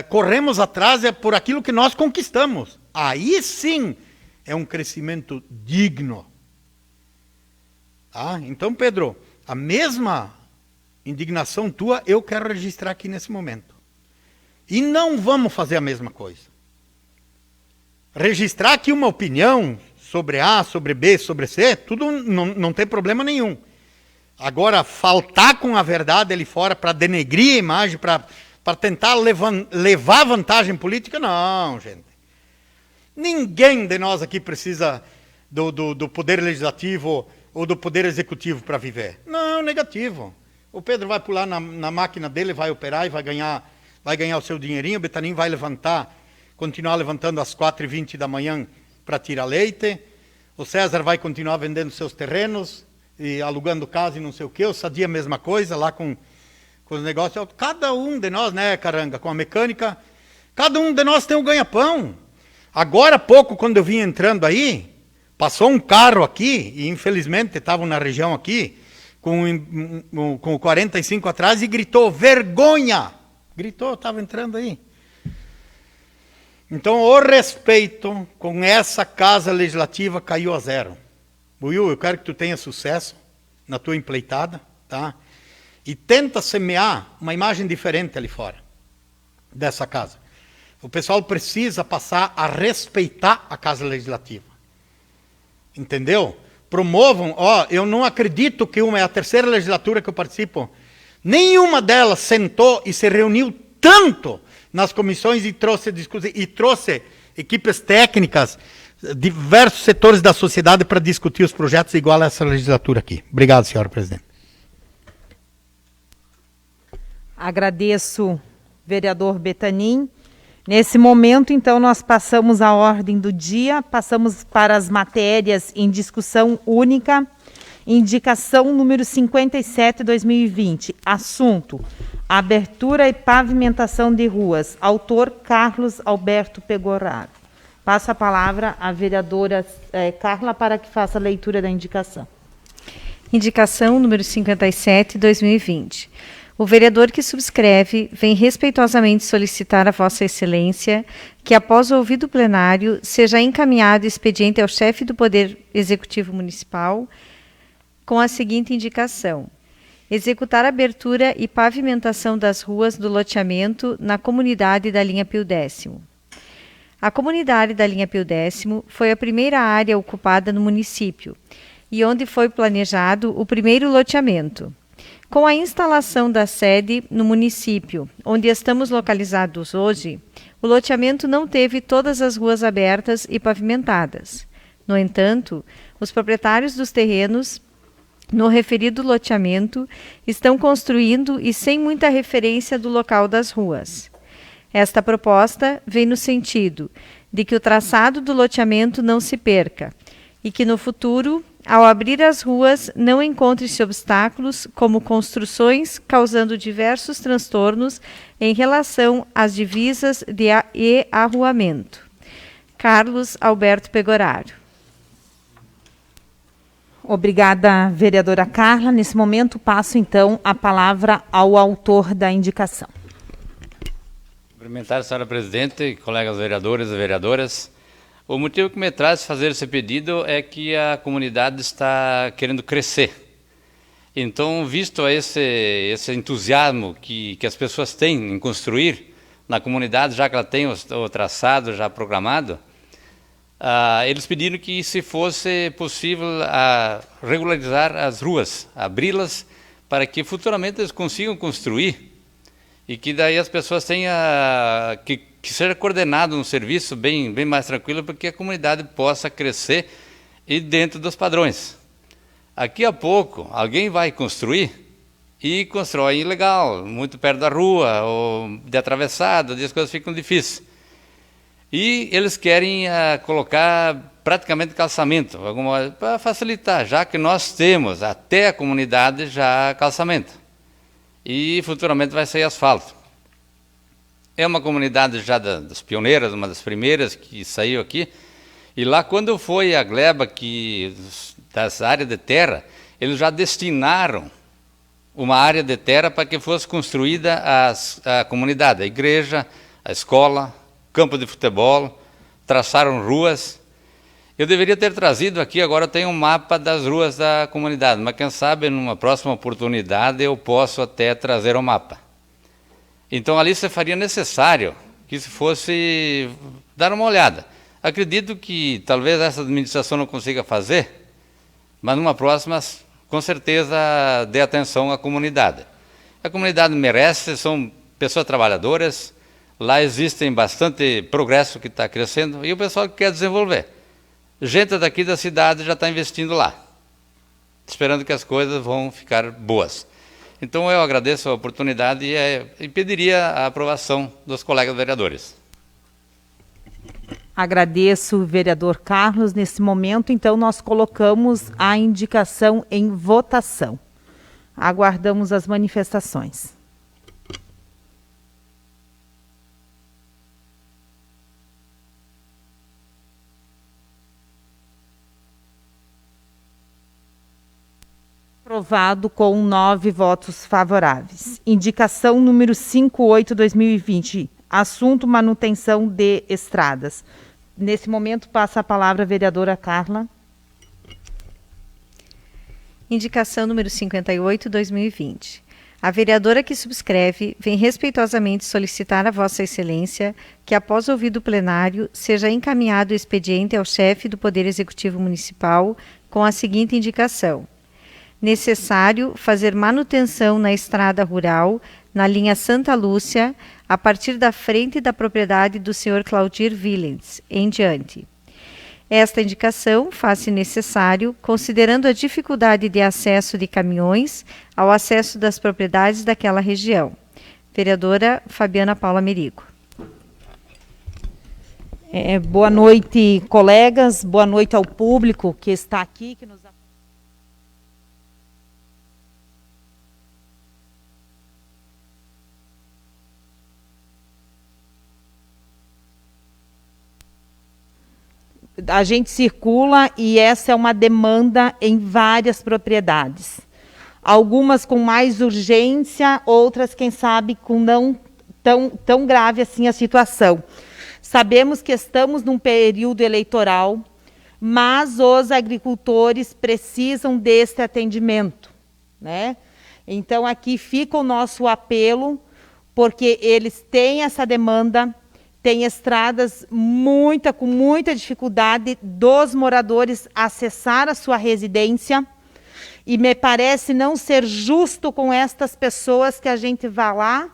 corremos atrás, por aquilo que nós conquistamos. Aí sim é um crescimento digno. Tá? Então, Pedro, a mesma indignação tua eu quero registrar aqui nesse momento. E não vamos fazer a mesma coisa. Registrar aqui uma opinião sobre A, sobre B, sobre C, tudo não tem problema nenhum. Agora, faltar com a verdade ali fora para denegrir a imagem, para tentar levar vantagem política, não, gente. Ninguém de nós aqui precisa do poder legislativo ou do poder executivo para viver. Não, negativo. O Pedro vai pular na máquina dele, vai operar e vai ganhar o seu dinheirinho. O Betanin vai continuar levantando às 4h20 da manhã para tirar leite. O César vai continuar vendendo seus terrenos, e alugando casa e não sei o quê, o Sadia a mesma coisa, lá com os negócios. Cada um de nós, né, Caranga, com a mecânica, cada um de nós tem um ganha-pão. Agora há pouco, quando eu vim entrando aí, passou um carro aqui, e infelizmente estavam na região aqui, com 45 atrás, e gritou, vergonha! Gritou, estava entrando aí. Então, o respeito com essa casa legislativa caiu a zero. Buiú, eu quero que tu tenha sucesso na tua empleitada, tá? E tenta semear uma imagem diferente ali fora dessa casa. O pessoal precisa passar a respeitar a casa legislativa. Entendeu? Promovam, eu não acredito que é a terceira legislatura que eu participo. Nenhuma delas sentou e se reuniu tanto nas comissões e trouxe equipes técnicas, diversos setores da sociedade para discutir os projetos igual a essa legislatura aqui. Obrigado, senhora presidente. Agradeço, vereador Betanin. Nesse momento, então, nós passamos a ordem do dia, passamos para as matérias em discussão única. Indicação número 57/2020. Assunto: abertura e pavimentação de ruas. Autor: Carlos Alberto Pegoraro. Passo a palavra à vereadora Carla para que faça a leitura da indicação. Indicação número 57/2020. O vereador que subscreve vem respeitosamente solicitar a Vossa Excelência que, após o ouvido plenário, seja encaminhado expediente ao chefe do Poder Executivo Municipal com a seguinte indicação: executar a abertura e pavimentação das ruas do loteamento na comunidade da linha Pio X. A comunidade da linha Pio X foi a primeira área ocupada no município e onde foi planejado o primeiro loteamento. Com a instalação da sede no município, onde estamos localizados hoje, o loteamento não teve todas as ruas abertas e pavimentadas. No entanto, os proprietários dos terrenos no referido loteamento estão construindo e sem muita referência do local das ruas. Esta proposta vem no sentido de que o traçado do loteamento não se perca e que no futuro, ao abrir as ruas, não encontre-se obstáculos como construções causando diversos transtornos em relação às divisas e arruamento. Carlos Alberto Pegoraro. Obrigada, vereadora Carla. Nesse momento, passo, então, a palavra ao autor da indicação. Cumprimentar a senhora presidente, colegas vereadores e vereadoras. O motivo que me traz fazer esse pedido é que a comunidade está querendo crescer. Então, visto esse entusiasmo que as pessoas têm em construir na comunidade, já que ela tem o traçado já programado, eles pediram que, se fosse possível, regularizar as ruas, abri-las, para que futuramente eles consigam construir e que daí as pessoas tenham que seja coordenado um serviço bem mais tranquilo, para que a comunidade possa crescer e dentro dos padrões. Aqui a pouco, alguém vai construir e constrói ilegal, muito perto da rua, ou de atravessado, e as coisas ficam difíceis. E eles querem colocar praticamente calçamento, para facilitar, já que nós temos até a comunidade já calçamento. E futuramente vai sair asfalto. É uma comunidade já das pioneiras, uma das primeiras que saiu aqui. E lá, quando foi a gleba dessa área de terra, eles já destinaram uma área de terra para que fosse construída a comunidade, a igreja, a escola, campo de futebol, traçaram ruas. Eu deveria ter trazido aqui, agora tem um mapa das ruas da comunidade, mas quem sabe numa próxima oportunidade eu posso até trazer o mapa. Então ali se faria necessário que se fosse dar uma olhada. Acredito que talvez essa administração não consiga fazer, mas numa próxima, com certeza, dê atenção à comunidade. A comunidade merece, são pessoas trabalhadoras, lá existem bastante progresso que está crescendo e o pessoal que quer desenvolver. Gente daqui da cidade já está investindo lá, esperando que as coisas vão ficar boas. Então eu agradeço a oportunidade e pediria a aprovação dos colegas vereadores. Agradeço o vereador Carlos. Nesse momento, então, nós colocamos a indicação em votação. Aguardamos as manifestações. Aprovado com 9 votos favoráveis. Indicação número 58/2020. Assunto manutenção de estradas. Nesse momento, passa a palavra a vereadora Carla. Indicação número 58/2020. A vereadora que subscreve vem respeitosamente solicitar a Vossa Excelência que, após ouvido o plenário, seja encaminhado o expediente ao chefe do Poder Executivo Municipal com a seguinte indicação: necessário fazer manutenção na estrada rural, na linha Santa Lúcia, a partir da frente da propriedade do Sr. Claudir Willens, em diante. Esta indicação faz-se necessário, considerando a dificuldade de acesso de caminhões ao acesso das propriedades daquela região. Vereadora Fabiana Paula Merigo. Boa noite, colegas. Boa noite ao público que está aqui, que nos a gente circula e essa é uma demanda em várias propriedades. Algumas com mais urgência, outras, quem sabe, com não tão grave assim a situação. Sabemos que estamos num período eleitoral, mas os agricultores precisam deste atendimento, né? Então, aqui fica o nosso apelo, porque eles têm essa demanda. Tem estradas com muita dificuldade dos moradores acessar a sua residência. E me parece não ser justo com estas pessoas que a gente vá lá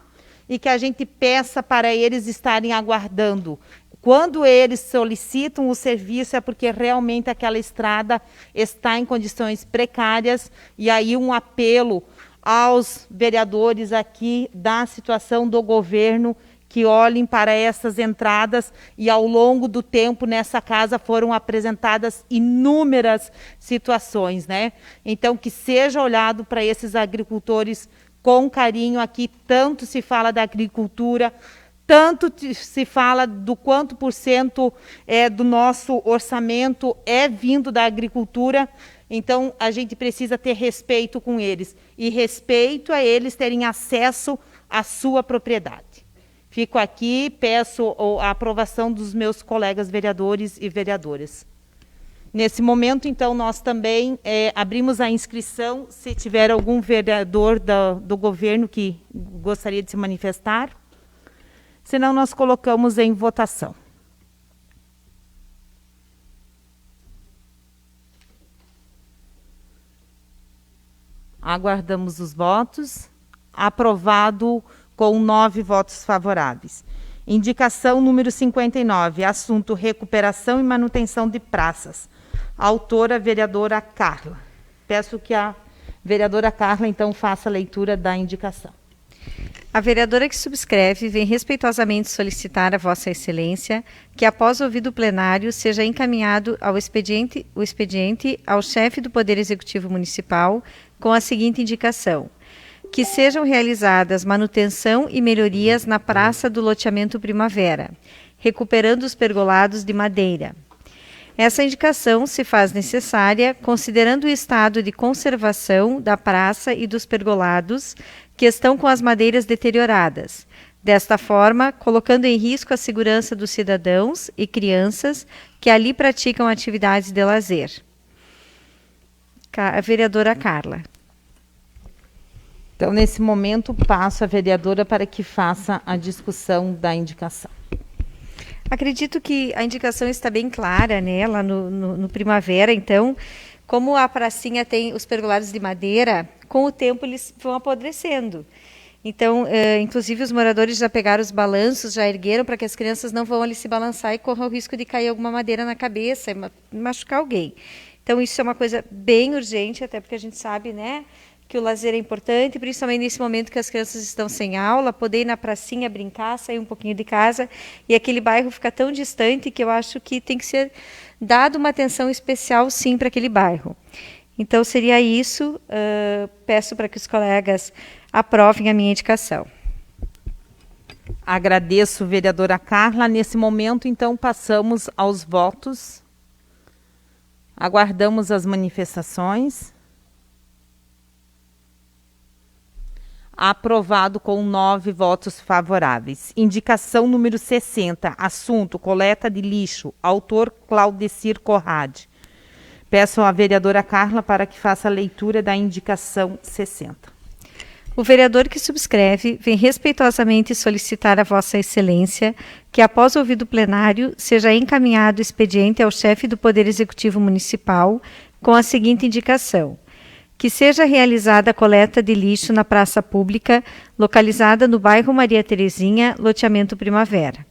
e que a gente peça para eles estarem aguardando. Quando eles solicitam o serviço é porque realmente aquela estrada está em condições precárias. E aí um apelo aos vereadores aqui da situação do governo, que olhem para essas entradas, e ao longo do tempo nessa casa foram apresentadas inúmeras situações, né? Então, que seja olhado para esses agricultores com carinho. Aqui tanto se fala da agricultura, tanto se fala do quanto por cento do nosso orçamento é vindo da agricultura. Então, a gente precisa ter respeito com eles, e respeito a eles terem acesso à sua propriedade. Fico aqui, peço a aprovação dos meus colegas vereadores e vereadoras. Nesse momento, então, nós também abrimos a inscrição, se tiver algum vereador do governo que gostaria de se manifestar. Senão, nós colocamos em votação. Aguardamos os votos. Aprovado com 9 votos favoráveis. Indicação número 59, assunto recuperação e manutenção de praças. Autora, vereadora Carla. Peço que a vereadora Carla, então, faça a leitura da indicação. A vereadora que subscreve vem respeitosamente solicitar a Vossa Excelência que, após ouvido o plenário, seja encaminhado o expediente ao chefe do Poder Executivo Municipal com a seguinte indicação: que sejam realizadas manutenção e melhorias na Praça do Loteamento Primavera, recuperando os pergolados de madeira. Essa indicação se faz necessária considerando o estado de conservação da praça e dos pergolados, que estão com as madeiras deterioradas. Desta forma, colocando em risco a segurança dos cidadãos e crianças que ali praticam atividades de lazer. A vereadora Carla. Então, nesse momento, passo a vereadora para que faça a discussão da indicação. Acredito que a indicação está bem clara, né? Lá no Primavera, então, como a pracinha tem os pergolados de madeira, com o tempo eles vão apodrecendo. Então, inclusive, os moradores já pegaram os balanços, já ergueram para que as crianças não vão ali se balançar e corram o risco de cair alguma madeira na cabeça e machucar alguém. Então, isso é uma coisa bem urgente, até porque a gente sabe, né, que o lazer é importante, principalmente nesse momento que as crianças estão sem aula, poder ir na pracinha brincar, sair um pouquinho de casa, e aquele bairro fica tão distante que eu acho que tem que ser dado uma atenção especial, sim, para aquele bairro. Então, seria isso. Peço para que os colegas aprovem a minha indicação. Agradeço, vereadora Carla. Nesse momento, então, passamos aos votos. Aguardamos as manifestações. Aprovado com 9 votos favoráveis. Indicação número 60, assunto coleta de lixo, autor Claudecir Corrade. Peço à vereadora Carla para que faça a leitura da indicação 60. O vereador que subscreve vem respeitosamente solicitar a Vossa Excelência que, após ouvido o plenário, seja encaminhado o expediente ao chefe do Poder Executivo Municipal com a seguinte indicação: que seja realizada a coleta de lixo na praça pública, localizada no bairro Maria Terezinha, loteamento Primavera.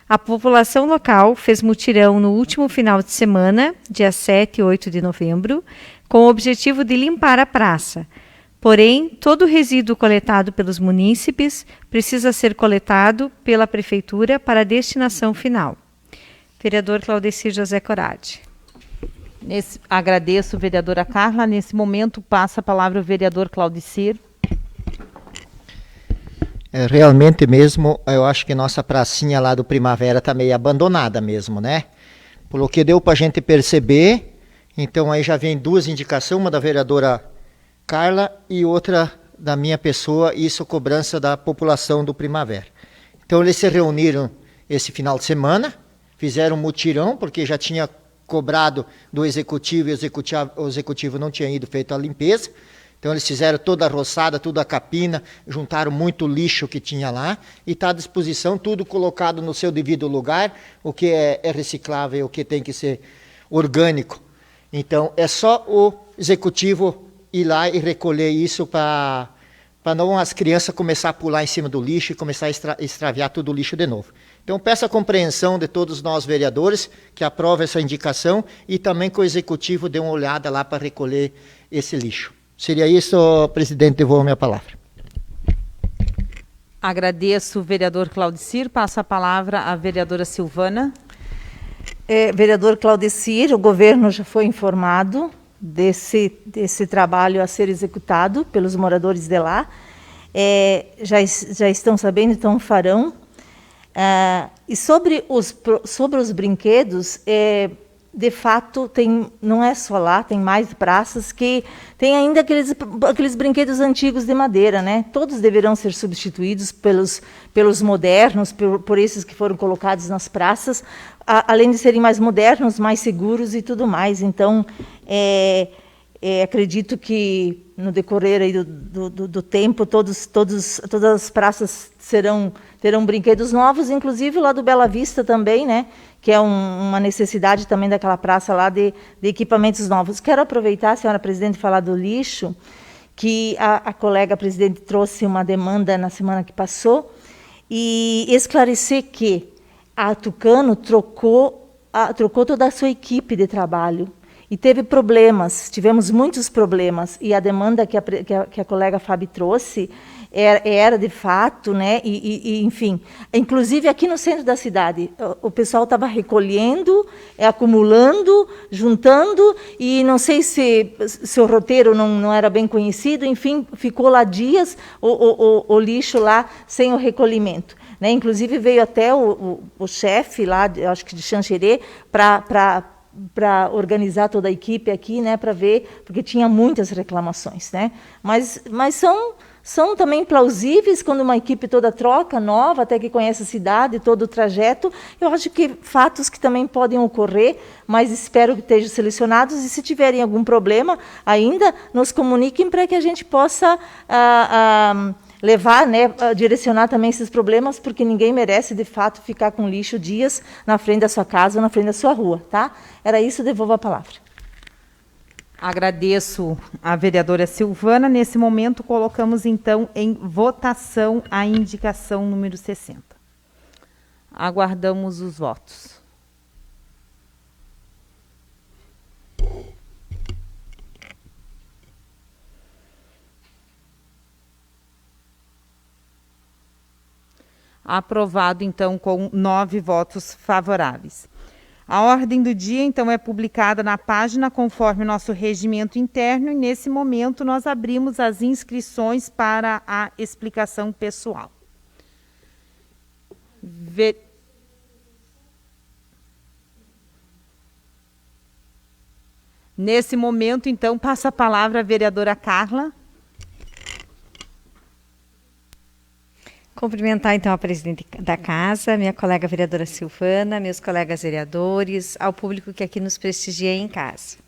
A população local fez mutirão no último final de semana, dia 7 e 8 de novembro, com o objetivo de limpar a praça. Porém, todo o resíduo coletado pelos munícipes precisa ser coletado pela Prefeitura para a destinação final. Vereador Claudecir José Corrade. Agradeço, vereadora Carla. Nesse momento, passa a palavra o vereador Claudecir. Realmente mesmo, eu acho que nossa pracinha lá do Primavera está meio abandonada mesmo, né? Pelo que deu para a gente perceber, então aí já vem 2 indicações, uma da vereadora Carla e outra da minha pessoa, isso cobrança da população do Primavera. Então eles se reuniram esse final de semana, fizeram um mutirão, porque já tinha cobrado do executivo e o executivo não tinha ido feito a limpeza. Então eles fizeram toda a roçada, toda a capina, juntaram muito lixo que tinha lá e está à disposição, tudo colocado no seu devido lugar, o que é reciclável, o que tem que ser orgânico. Então é só o executivo ir lá e recolher isso para não as crianças começar a pular em cima do lixo e começar a extraviar todo o lixo de novo. Então peço a compreensão de todos nós vereadores que aprovem essa indicação e também que o executivo dê uma olhada lá para recolher esse lixo. Seria isso, presidente, devolvo a minha palavra. Agradeço o vereador Claudecir. Passo a palavra à vereadora Silvana. Vereador Claudecir, o governo já foi informado desse trabalho a ser executado pelos moradores de lá. Já estão sabendo, então farão. E sobre os brinquedos, de fato, não é só lá, tem mais praças que tem ainda aqueles brinquedos antigos de madeira, né? Todos deverão ser substituídos pelos modernos, por esses que foram colocados nas praças, além de serem mais modernos, mais seguros e tudo mais. Então, acredito que no decorrer aí do tempo, todas as praças terão brinquedos novos, inclusive lá do Bela Vista também, né? Que é uma necessidade também daquela praça lá de equipamentos novos. Quero aproveitar, senhora presidente, falar do lixo, que a colega presidente trouxe uma demanda na semana que passou, e esclarecer que a Tucano trocou toda a sua equipe de trabalho. E teve problemas, tivemos muitos problemas, e a demanda que a colega Fábio trouxe era de fato, né? Enfim, inclusive aqui no centro da cidade, o pessoal estava recolhendo, acumulando, juntando, e não sei se o roteiro não era bem conhecido, enfim, ficou lá dias o lixo lá sem o recolhimento. Né? Inclusive veio até o chefe lá, acho que de Xanxerê, para organizar toda a equipe aqui, né, para ver, porque tinha muitas reclamações, né? Mas são também plausíveis quando uma equipe toda troca, nova, até que conhece a cidade, todo o trajeto. Eu acho que fatos que também podem ocorrer, mas espero que estejam selecionados, e se tiverem algum problema ainda, nos comuniquem para que a gente possa levar, né, direcionar também esses problemas, porque ninguém merece, de fato, ficar com lixo dias na frente da sua casa ou na frente da sua rua, tá? Era isso, devolvo a palavra. Agradeço a vereadora Silvana. Nesse momento, colocamos, então, em votação a indicação número 60. Aguardamos os votos. Aprovado, então, com 9 votos favoráveis. A ordem do dia, então, é publicada na página conforme o nosso regimento interno e, nesse momento, nós abrimos as inscrições para a explicação pessoal. Nesse momento, então, passa a palavra à vereadora Carla. Cumprimentar, então, a presidente da casa, minha colega vereadora Silvana, meus colegas vereadores, ao público que aqui nos prestigia em casa.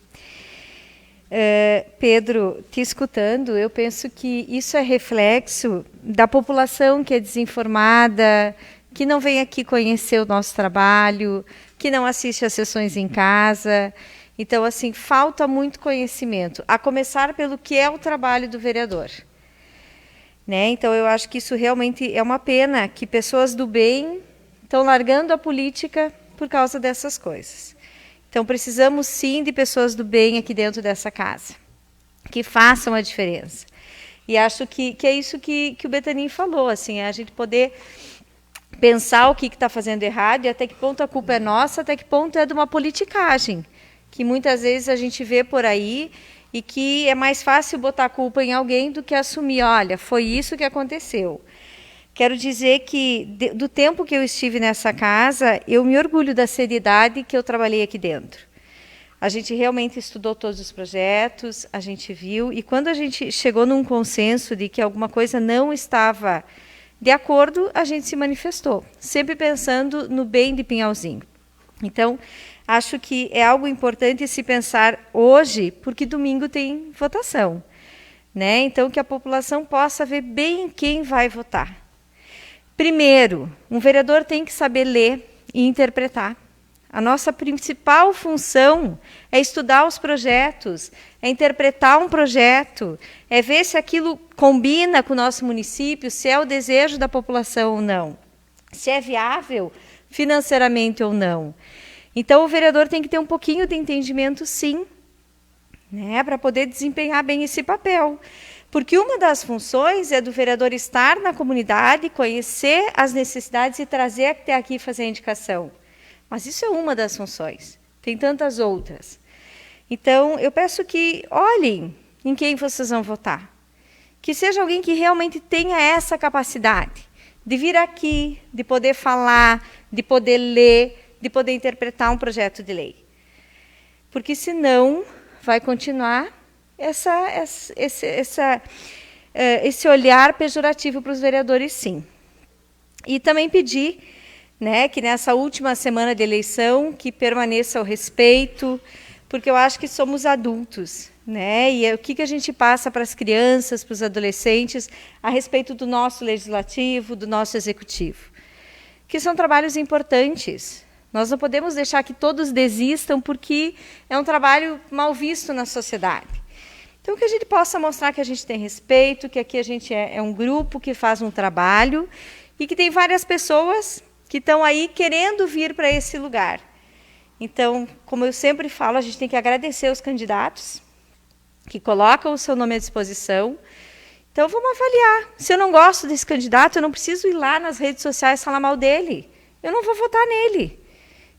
Pedro, te escutando, eu penso que isso é reflexo da população que é desinformada, que não vem aqui conhecer o nosso trabalho, que não assiste às sessões em casa. Então, assim, falta muito conhecimento, a começar pelo que é o trabalho do vereador. Né? Então, eu acho que isso realmente é uma pena, que pessoas do bem estão largando a política por causa dessas coisas. Então, precisamos sim de pessoas do bem aqui dentro dessa casa, que façam a diferença. E acho que é isso que o Betanin falou, assim, é a gente poder pensar o que está fazendo errado e até que ponto a culpa é nossa, até que ponto é de uma politicagem, que muitas vezes a gente vê por aí, e que é mais fácil botar a culpa em alguém do que assumir, olha, foi isso que aconteceu. Quero dizer que, do tempo que eu estive nessa casa, eu me orgulho da seriedade que eu trabalhei aqui dentro. A gente realmente estudou todos os projetos, a gente viu, e quando a gente chegou num consenso de que alguma coisa não estava de acordo, a gente se manifestou, sempre pensando no bem de Pinhalzinho. Então, acho que é algo importante se pensar hoje, porque domingo tem votação, né? Então, que a população possa ver bem quem vai votar. Primeiro, um vereador tem que saber ler e interpretar. A nossa principal função é estudar os projetos, é interpretar um projeto, é ver se aquilo combina com o nosso município, se é o desejo da população ou não, se é viável financeiramente ou não. Então, o vereador tem que ter um pouquinho de entendimento, sim, né, para poder desempenhar bem esse papel. Porque uma das funções é do vereador estar na comunidade, conhecer as necessidades e trazer até aqui fazer a indicação. Mas isso é uma das funções. Tem tantas outras. Então, eu peço que olhem em quem vocês vão votar. Que seja alguém que realmente tenha essa capacidade de vir aqui, de poder falar, de poder ler, de poder interpretar um projeto de lei. Porque, senão, vai continuar esse olhar pejorativo para os vereadores, sim. E também pedir, né, que nessa última semana de eleição, que permaneça o respeito, porque eu acho que somos adultos, né, e o que a gente passa para as crianças, para os adolescentes, a respeito do nosso legislativo, do nosso executivo. Que são trabalhos importantes. Nós não podemos deixar que todos desistam, porque é um trabalho mal visto na sociedade. Então, que a gente possa mostrar que a gente tem respeito, que aqui a gente é um grupo que faz um trabalho e que tem várias pessoas que estão aí querendo vir para esse lugar. Então, como eu sempre falo, a gente tem que agradecer os candidatos que colocam o seu nome à disposição. Então, vamos avaliar. Se eu não gosto desse candidato, eu não preciso ir lá nas redes sociais falar mal dele. Eu não vou votar nele.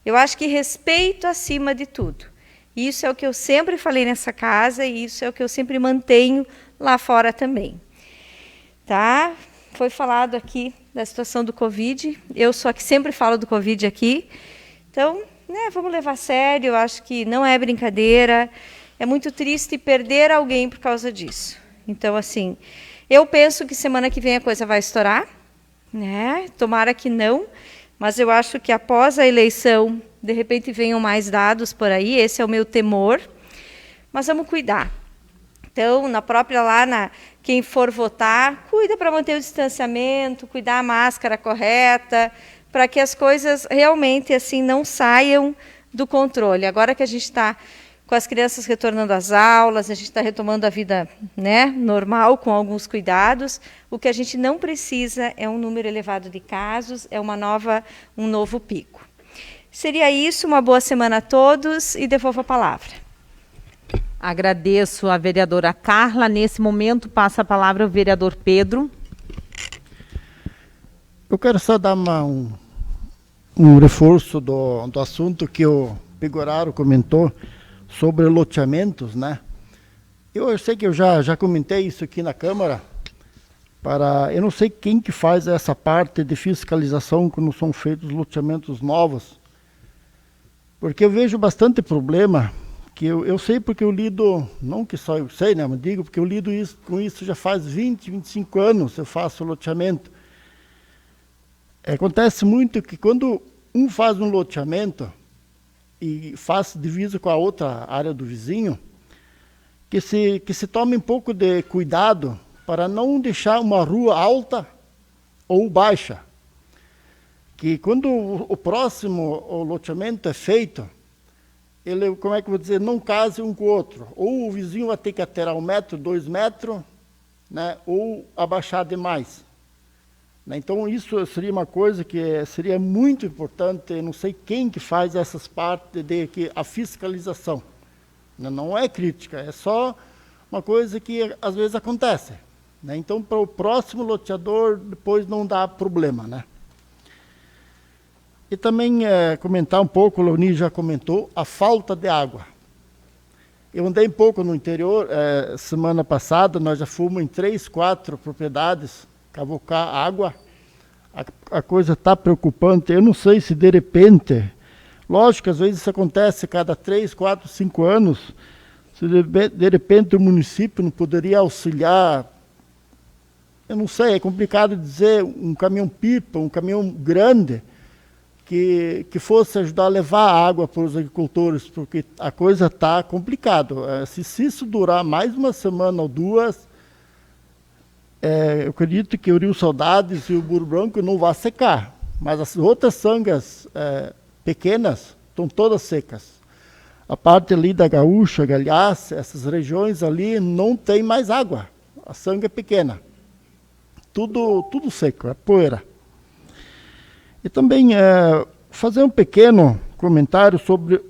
Eu acho que respeito acima de tudo. Isso é o que eu sempre falei nessa casa e isso é o que eu sempre mantenho lá fora também. Tá? Foi falado aqui da situação do Covid. Eu sou a que sempre falo do Covid aqui. Então, né, vamos levar a sério. Eu acho que não é brincadeira. É muito triste perder alguém por causa disso. Então, assim, eu penso que semana que vem a coisa vai estourar, né? Tomara que não. Mas eu acho que após a eleição, de repente venham mais dados por aí, esse é o meu temor, mas vamos cuidar. Então, quem for votar, cuida para manter o distanciamento, cuidar a máscara correta, para que as coisas realmente assim não saiam do controle. Agora que a gente está com as crianças retornando às aulas, a gente está retomando a vida, né, normal, com alguns cuidados. O que a gente não precisa é um número elevado de casos, é um novo pico. Seria isso, uma boa semana a todos e devolvo a palavra. Agradeço a vereadora Carla. Nesse momento, passa a palavra ao vereador Pedro. Eu quero só dar um reforço do assunto que o Pegoraro comentou sobre loteamentos, né? Eu sei que eu já comentei isso aqui na Câmara. Eu não sei quem que faz essa parte de fiscalização quando são feitos loteamentos novos. Porque eu vejo bastante problema, que eu sei porque eu lido, não que só eu sei, né, mas digo porque eu lido com isso já faz 20, 25 anos, eu faço loteamento. Acontece muito que quando um faz um loteamento e faz divisa com a outra área do vizinho, que se tome um pouco de cuidado para não deixar uma rua alta ou baixa. Que quando o próximo loteamento é feito, ele, como é que eu vou dizer, não case um com o outro. Ou o vizinho vai ter que alterar 1 metro, 2 metros, né, ou abaixar demais. Então isso seria uma coisa que seria muito importante, eu não sei quem que faz essas partes a fiscalização. Não é crítica, é só uma coisa que às vezes acontece. Né? Então, para o próximo loteador, depois não dá problema. Né? E também comentar um pouco, o Leoni já comentou, a falta de água. Eu andei um pouco no interior, semana passada, nós já fomos em 3, 4 propriedades cavocar água. A coisa está preocupante. Eu não sei se de repente, lógico que às vezes isso acontece cada 3, 4, 5 anos, se de repente o município não poderia auxiliar. Eu não sei, é complicado dizer, um caminhão-pipa, um caminhão grande, que fosse ajudar a levar água para os agricultores, porque a coisa está complicada. Se isso durar mais uma semana ou 2, eu acredito que o Rio Saudades e o Burro Branco não vão secar, mas as outras sangas pequenas estão todas secas. A parte ali da Gaúcha, Galhaça, essas regiões ali não tem mais água, a sanga é pequena. Tudo seco, é poeira. E também fazer um pequeno comentário sobre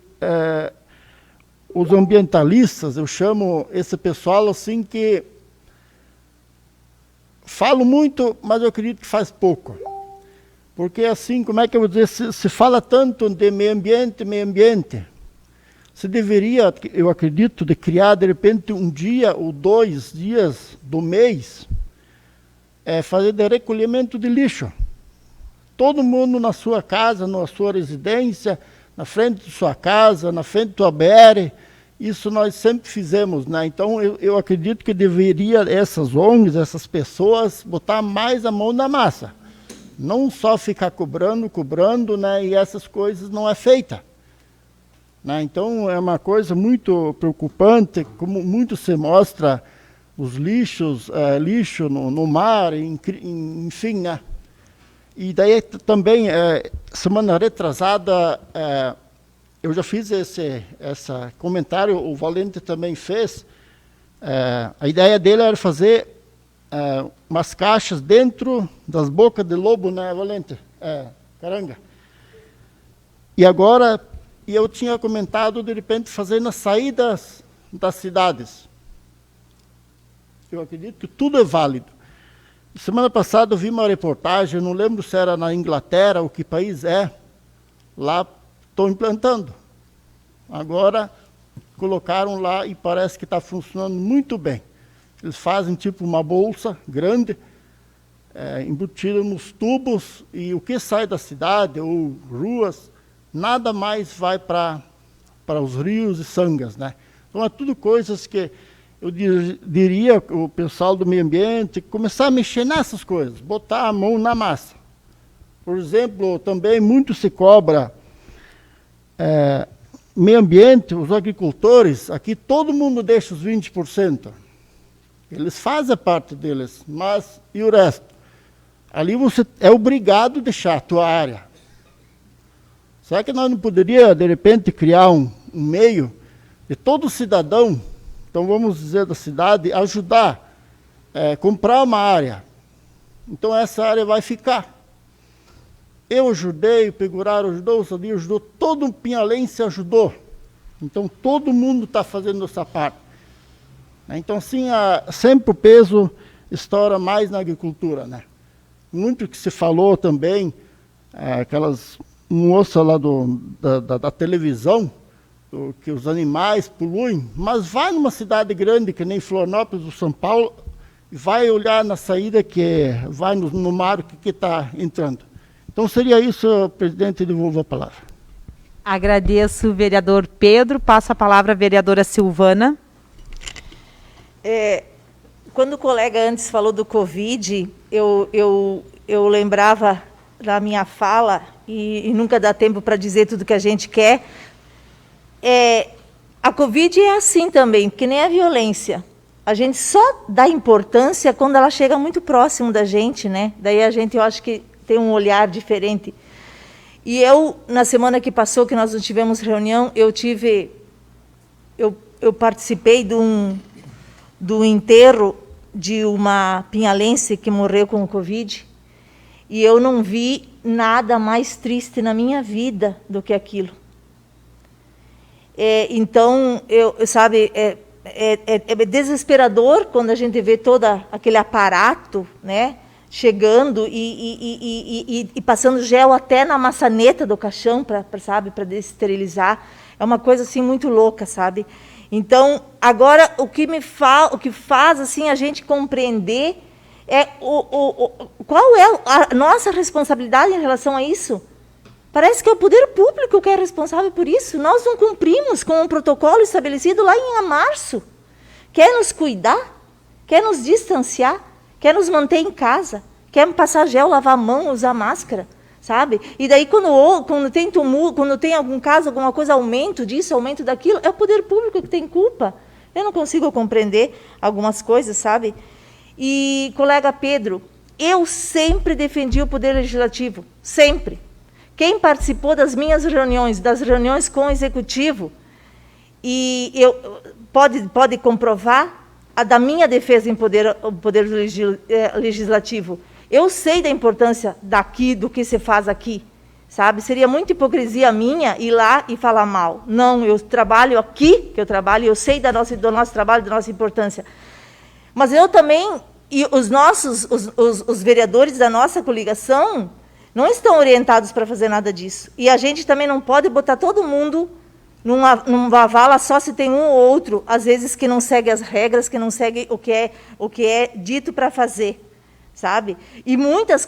os ambientalistas. Eu chamo esse pessoal assim que falo muito, mas eu acredito que faz pouco. Porque assim, como é que eu vou dizer, se fala tanto de meio ambiente, se deveria, eu acredito, de criar de repente 1 dia ou 2 dias do mês, fazer de recolhimento de lixo. Todo mundo na sua casa, na sua residência, na frente de sua casa, na frente do ABR, isso nós sempre fizemos, né? Então eu acredito que deveria essas ONGs, essas pessoas, botar mais a mão na massa. Não só ficar cobrando, né? E essas coisas não é feita. Né? Então é uma coisa muito preocupante, como muito se mostra os lixo no mar, enfim, né? E daí também, semana retrasada, eu já fiz esse comentário, o Valente também fez. A ideia dele era fazer umas caixas dentro das bocas de lobo, né, Valente? Caranga. E agora, eu tinha comentado, de repente, fazer nas saídas das cidades. Eu acredito que tudo é válido. Semana passada eu vi uma reportagem, não lembro se era na Inglaterra ou que país é, lá estão implantando. Agora colocaram lá e parece que está funcionando muito bem. Eles fazem tipo uma bolsa grande, embutida nos tubos, e o que sai da cidade ou ruas, nada mais vai para os rios e sangas, né? Então é tudo coisas que eu diria o pessoal do meio ambiente começar a mexer nessas coisas, botar a mão na massa. Por exemplo, também muito se cobra meio ambiente, os agricultores, aqui todo mundo deixa os 20%. Eles fazem a parte deles, mas e o resto? Ali você é obrigado a deixar a tua área. Será que nós não poderíamos, de repente, criar um meio de todo cidadão, então vamos dizer da cidade, ajudar, comprar uma área. Então essa área vai ficar. Eu ajudei, o Pegoraro ajudou, o Sadia ajudou, todo o pinhalense ajudou. Então todo mundo está fazendo essa parte. Então assim, sempre o peso estoura mais na agricultura, né? muito que se falou também, aquelas moças lá da televisão, que os animais poluem, mas vai numa cidade grande, que nem Florianópolis ou São Paulo, e vai olhar na saída, vai no mar, o que está entrando. Então seria isso, presidente, devolvo a palavra. Agradeço o vereador Pedro, passo a palavra à vereadora Silvana. Quando o colega antes falou do Covid, eu lembrava da minha fala, e nunca dá tempo para dizer tudo que a gente quer. A Covid é assim também, que nem a violência. A gente só dá importância quando ela chega muito próximo da gente, né? Daí a gente, eu acho que tem um olhar diferente. E eu, na semana que passou, que nós não tivemos reunião, eu participei do enterro de uma pinhalense que morreu com o Covid, e eu não vi nada mais triste na minha vida do que aquilo. Então, é desesperador quando a gente vê todo aquele aparato, né, chegando e passando gel até na maçaneta do caixão para esterilizar. É uma coisa assim muito louca, sabe? Então, agora o que faz assim a gente compreender qual é a nossa responsabilidade em relação a isso. Parece que é o poder público que é responsável por isso. Nós não cumprimos com um protocolo estabelecido lá em março. Quer nos cuidar, quer nos distanciar, quer nos manter em casa, quer passar gel, lavar a mão, usar máscara, sabe? E daí, quando tem tumulto, quando tem algum caso, alguma coisa, aumento disso, aumento daquilo, é o poder público que tem culpa. Eu não consigo compreender algumas coisas, sabe? E, colega Pedro, eu sempre defendi o poder legislativo, sempre. Quem participou das minhas reuniões, das reuniões com o Executivo, pode comprovar a da minha defesa em poder legislativo. Eu sei da importância do que se faz aqui, sabe? Seria muita hipocrisia minha ir lá e falar mal. Não, eu trabalho aqui, eu sei do nosso trabalho, da nossa importância. Mas eu também, e os vereadores da nossa coligação, não estão orientados para fazer nada disso. E a gente também não pode botar todo mundo numa vala só se tem um ou outro, às vezes que não segue as regras, que não segue o que é dito para fazer, sabe? E muitas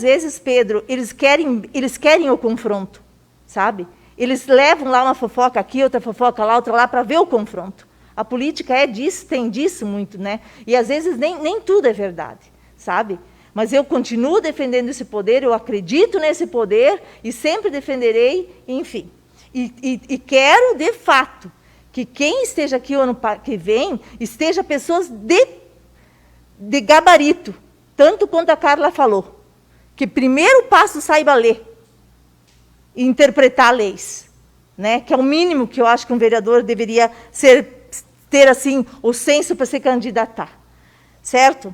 vezes, Pedro, eles querem o confronto, sabe? Eles levam lá uma fofoca aqui, outra fofoca lá, outra lá, para ver o confronto. A política tem disso muito, né? E às vezes nem tudo é verdade, sabe? Mas eu continuo defendendo esse poder, eu acredito nesse poder e sempre defenderei, enfim. E quero, de fato, que quem esteja aqui o ano que vem, esteja pessoas de gabarito, tanto quanto a Carla falou. Que primeiro passo saiba ler e interpretar leis, né? Que é o mínimo que eu acho que um vereador deveria ter assim, o senso para se candidatar. Certo?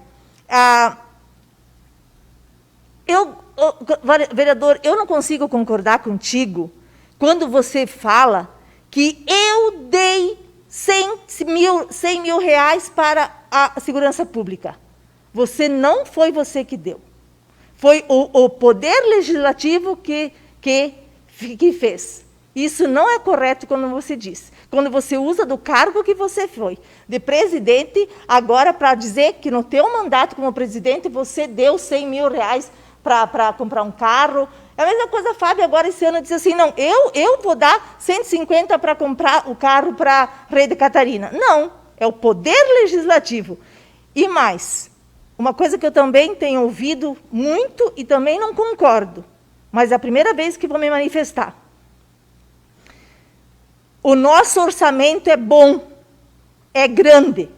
Vereador, eu não consigo concordar contigo quando você fala que eu dei 100 mil reais para a segurança pública. Não foi você que deu. Foi o poder legislativo que fez. Isso não é correto quando você diz. Quando você usa do cargo que você foi, de presidente, agora para dizer que no teu mandato como presidente você deu 100 mil reais para comprar um carro. É a mesma coisa, Fábio, agora esse ano disse assim, não, eu vou dar 150 para comprar o carro para a Rede Catarina. Não, é o poder legislativo. E mais, uma coisa que eu também tenho ouvido muito e também não concordo, mas é a primeira vez que vou me manifestar. O nosso orçamento é bom, é grande.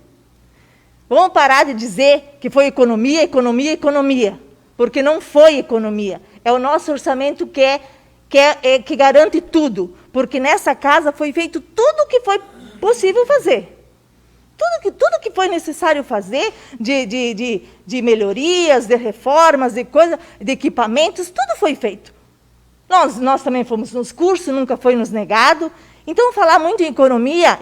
Vamos parar de dizer que foi economia, economia, economia. Porque não foi economia. É o nosso orçamento que garante tudo. Porque nessa casa foi feito tudo o que foi possível fazer. Tudo que foi necessário fazer, de melhorias, de reformas, de equipamentos, tudo foi feito. Nós também fomos nos cursos, nunca foi nos negado. Então, falar muito em economia,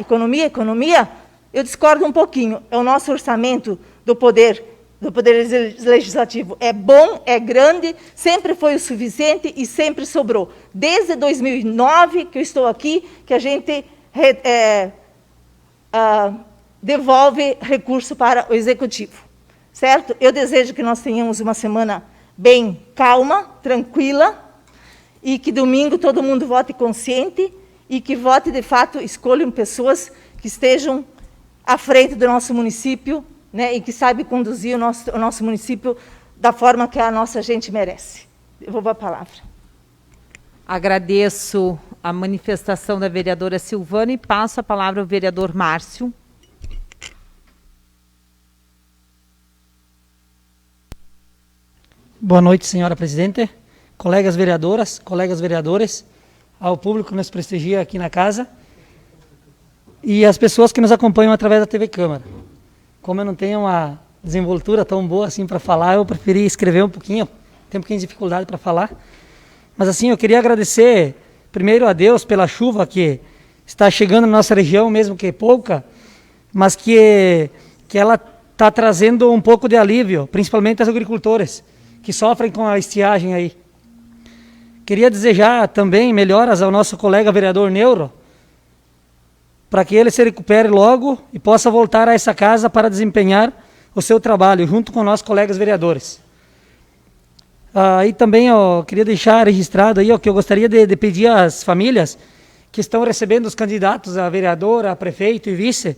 eu discordo um pouquinho. É o nosso orçamento do poder do Poder Legislativo é bom, é grande, sempre foi o suficiente e sempre sobrou. Desde 2009 que eu estou aqui, que a gente devolve recurso para o Executivo. Certo? Eu desejo que nós tenhamos uma semana bem calma, tranquila, e que domingo todo mundo vote consciente e que vote, de fato, escolham pessoas que estejam à frente do nosso município, né, e que saibam conduzir o nosso município da forma que a nossa gente merece. Devolvo a palavra. Agradeço a manifestação da vereadora Silvana e passo a palavra ao vereador Márcio. Boa noite, senhora presidente, colegas vereadoras, colegas vereadores, ao público que nos prestigia aqui na casa e as pessoas que nos acompanham através da TV Câmara. Como eu não tenho uma desenvoltura tão boa assim para falar, eu preferi escrever um pouquinho, tenho um pouquinho de dificuldade para falar. Mas assim, eu queria agradecer primeiro a Deus pela chuva que está chegando na nossa região, mesmo que pouca, mas que ela está trazendo um pouco de alívio, principalmente aos agricultores, que sofrem com a estiagem aí. Queria desejar também melhoras ao nosso colega vereador Neuro, para que ele se recupere logo e possa voltar a essa casa para desempenhar o seu trabalho, junto com nossos colegas vereadores. E também queria deixar registrado aí, que eu gostaria de pedir às famílias que estão recebendo os candidatos a vereador, a prefeito e vice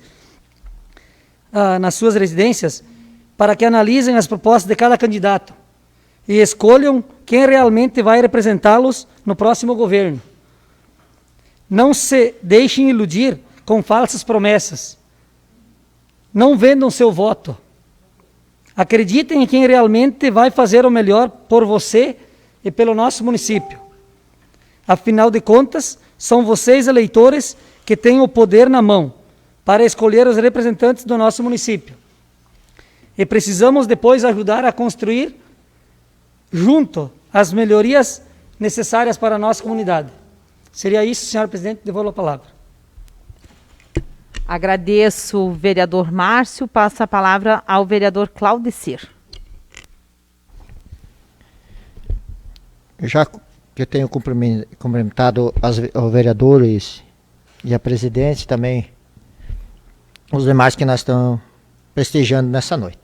nas suas residências, para que analisem as propostas de cada candidato e escolham quem realmente vai representá-los no próximo governo. Não se deixem iludir com falsas promessas. Não vendam seu voto. Acreditem em quem realmente vai fazer o melhor por você e pelo nosso município. Afinal de contas, são vocês, eleitores, que têm o poder na mão para escolher os representantes do nosso município. E precisamos depois ajudar a construir junto as melhorias necessárias para a nossa comunidade. Seria isso, senhora presidente, devolvo a palavra. Agradeço o vereador Márcio, passo a palavra ao vereador Claudecir. Já que eu tenho cumprimentado os vereadores e a presidente também, os demais que nós estamos prestigiando nessa noite.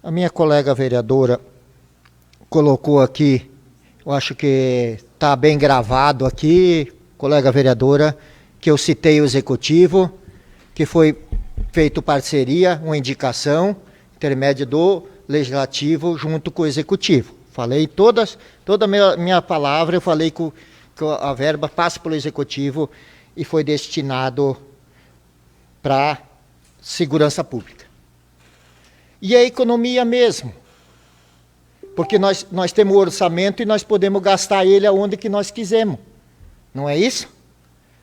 A minha colega vereadora colocou aqui, eu acho que está bem gravado aqui, colega vereadora, que eu citei o executivo, que foi feito parceria, uma indicação, intermédio do legislativo junto com o executivo. Falei toda a minha palavra, eu falei que a verba passa pelo executivo e foi destinado para segurança pública. E a economia mesmo, porque nós temos o orçamento e nós podemos gastar ele aonde que nós quisermos, não é isso?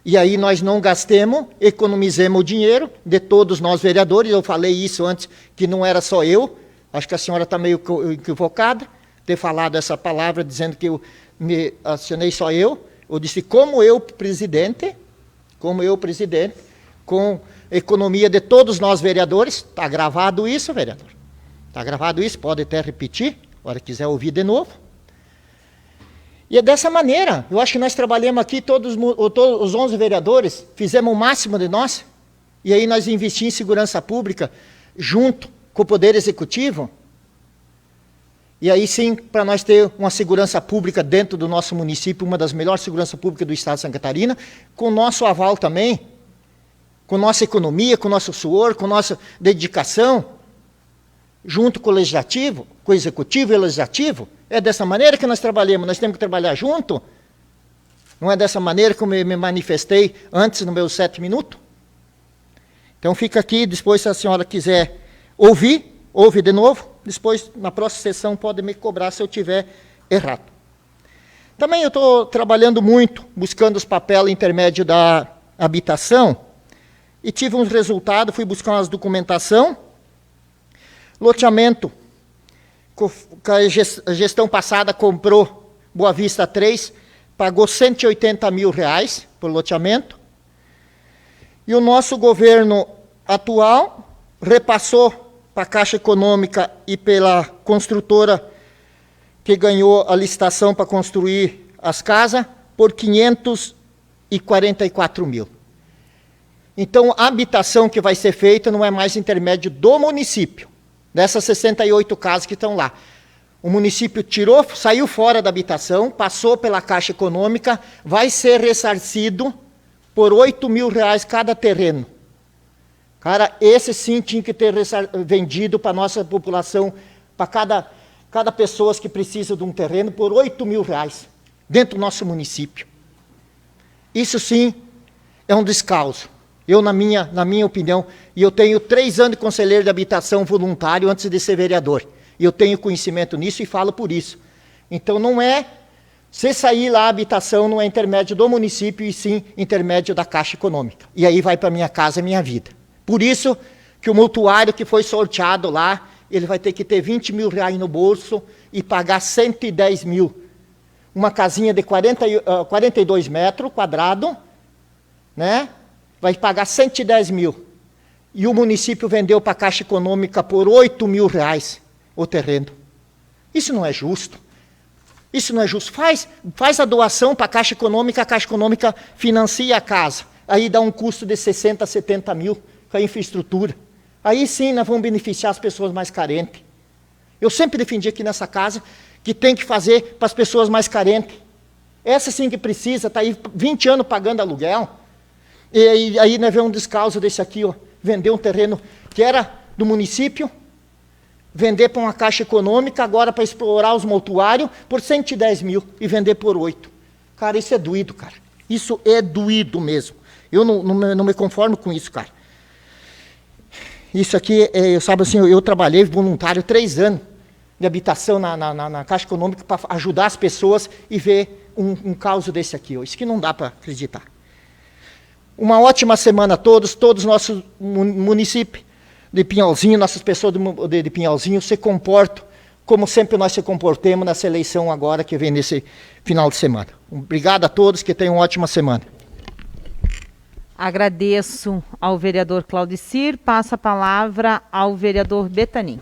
E aí nós não gastemos, economizemos o dinheiro de todos nós vereadores. Eu falei isso antes, que não era só eu. Acho que a senhora está meio equivocada, ter falado essa palavra, dizendo que eu me acionei só eu. Eu disse, como eu, presidente, com economia de todos nós vereadores. Está gravado isso, vereador? Está gravado isso, pode até repetir, se quiser ouvir de novo. E é dessa maneira, eu acho que nós trabalhamos aqui, todos os 11 vereadores, fizemos o máximo de nós, e aí nós investimos em segurança pública, junto com o Poder Executivo, e aí sim, para nós ter uma segurança pública dentro do nosso município, uma das melhores seguranças públicas do estado de Santa Catarina, com o nosso aval também, com nossa economia, com nosso suor, com nossa dedicação, junto com o Legislativo, com o Executivo e o Legislativo. É dessa maneira que nós trabalhamos, nós temos que trabalhar junto. Não é dessa maneira como eu me manifestei antes, no meus 7 minutos? Então fica aqui, depois se a senhora quiser ouvir, ouve de novo, depois na próxima sessão pode me cobrar se eu tiver errado. Também eu estou trabalhando muito, buscando os papéis intermédio da habitação, e tive uns resultados, fui buscar umas documentação, loteamento, a gestão passada comprou Boa Vista 3, pagou R$180 mil por loteamento, e o nosso governo atual repassou para a Caixa Econômica e pela construtora que ganhou a licitação para construir as casas por 544 mil. Então, a habitação que vai ser feita não é mais intermédio do município, dessas 68 casas que estão lá. O município saiu fora da habitação, passou pela Caixa Econômica, vai ser ressarcido por R$8 mil cada terreno. Cara, esse sim tinha que ter vendido para a nossa população, para cada pessoa que precisa de um terreno, por R$8 mil dentro do nosso município. Isso sim é um descaso. Eu, na minha opinião, e eu tenho 3 anos de conselheiro de habitação voluntário antes de ser vereador. E eu tenho conhecimento nisso e falo por isso. Então não é, se sair lá a habitação não é intermédio do município, e sim intermédio da Caixa Econômica. E aí vai para minha casa, minha vida. Por isso que o multuário que foi sorteado lá, ele vai ter que ter R$20 mil no bolso e pagar 110 mil. Uma casinha de 42 metros quadrados, né? Vai pagar 110 mil. E o município vendeu para a Caixa Econômica por R$8 mil o terreno. Isso não é justo. Isso não é justo. Faz a doação para a Caixa Econômica financia a casa. Aí dá um custo de 60, 70 mil com a infraestrutura. Aí sim nós vamos beneficiar as pessoas mais carentes. Eu sempre defendi aqui nessa casa que tem que fazer para as pessoas mais carentes. Essa sim que precisa, está aí 20 anos pagando aluguel. E aí nós vemos um descaso desse aqui, ó, vender um terreno que era do município, vender para uma Caixa Econômica, agora para explorar os mortuários, por 110 mil e vender por 8. Cara, isso é doído, cara. Isso é doído mesmo. Eu não me conformo com isso, cara. Isso aqui, eu trabalhei voluntário 3 anos de habitação na Caixa Econômica para ajudar as pessoas e ver um caos desse aqui. Ó. Isso que não dá para acreditar. Uma ótima semana a todos nossos municípios de Pinhalzinho, nossas pessoas de Pinhalzinho se comportam como sempre nós se comportemos nessa eleição agora que vem nesse final de semana. Obrigado a todos, que tenham uma ótima semana. Agradeço ao vereador Claudicir, passo a palavra ao vereador Betanin.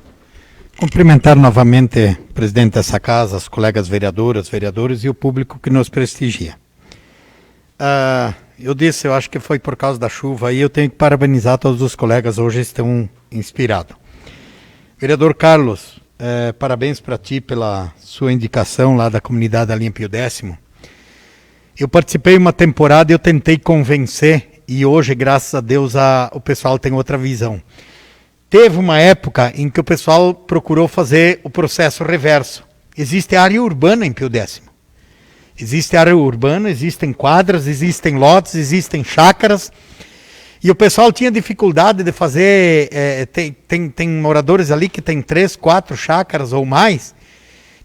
Cumprimentar novamente o presidente dessa casa, as colegas vereadoras, vereadores e o público que nos prestigia. Eu acho que foi por causa da chuva e eu tenho que parabenizar todos os colegas, hoje estão inspirados. Vereador Carlos, parabéns para ti pela sua indicação lá da comunidade da linha Pio X. Eu participei uma temporada e eu tentei convencer, e hoje, graças a Deus, o pessoal tem outra visão. Teve uma época em que o pessoal procurou fazer o processo reverso. Existe área urbana em Pio X. Existe área urbana, existem quadras, existem lotes, existem chácaras. E o pessoal tinha dificuldade de fazer... Tem moradores ali que tem 3, 4 chácaras ou mais.